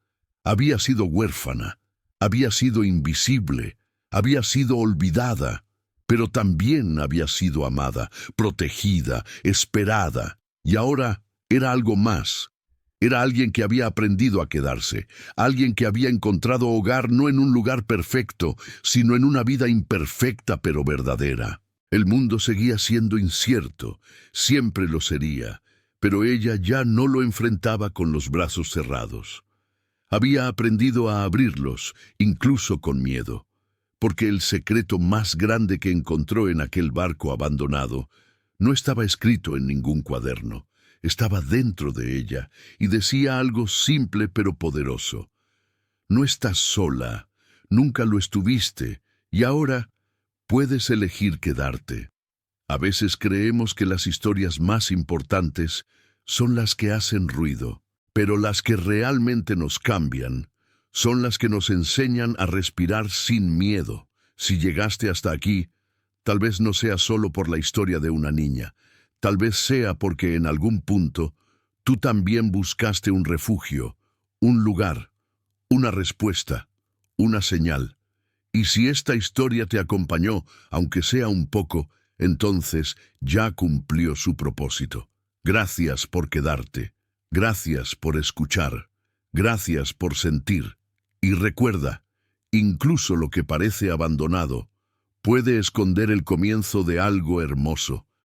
Había sido huérfana, había sido invisible, había sido olvidada, pero también había sido amada, protegida, esperada, y ahora era algo más. Era alguien que había aprendido a quedarse, alguien que había encontrado hogar no en un lugar perfecto, sino en una vida imperfecta pero verdadera. El mundo seguía siendo incierto, siempre lo sería, pero ella ya no lo enfrentaba con los brazos cerrados. Había aprendido a abrirlos, incluso con miedo, porque el secreto más grande que encontró en aquel barco abandonado no estaba escrito en ningún cuaderno. Estaba dentro de ella y decía algo simple pero poderoso. No estás sola, nunca lo estuviste, y ahora puedes elegir quedarte. A veces creemos que las historias más importantes son las que hacen ruido, pero las que realmente nos cambian son las que nos enseñan a respirar sin miedo. Si llegaste hasta aquí, tal vez no sea solo por la historia de una niña. Tal vez sea porque en algún punto tú también buscaste un refugio, un lugar, una respuesta, una señal. Y si esta historia te acompañó, aunque sea un poco, entonces ya cumplió su propósito. Gracias por quedarte, gracias por escuchar, gracias por sentir. Y recuerda Incluso lo que parece abandonado puede esconder el comienzo de algo hermoso.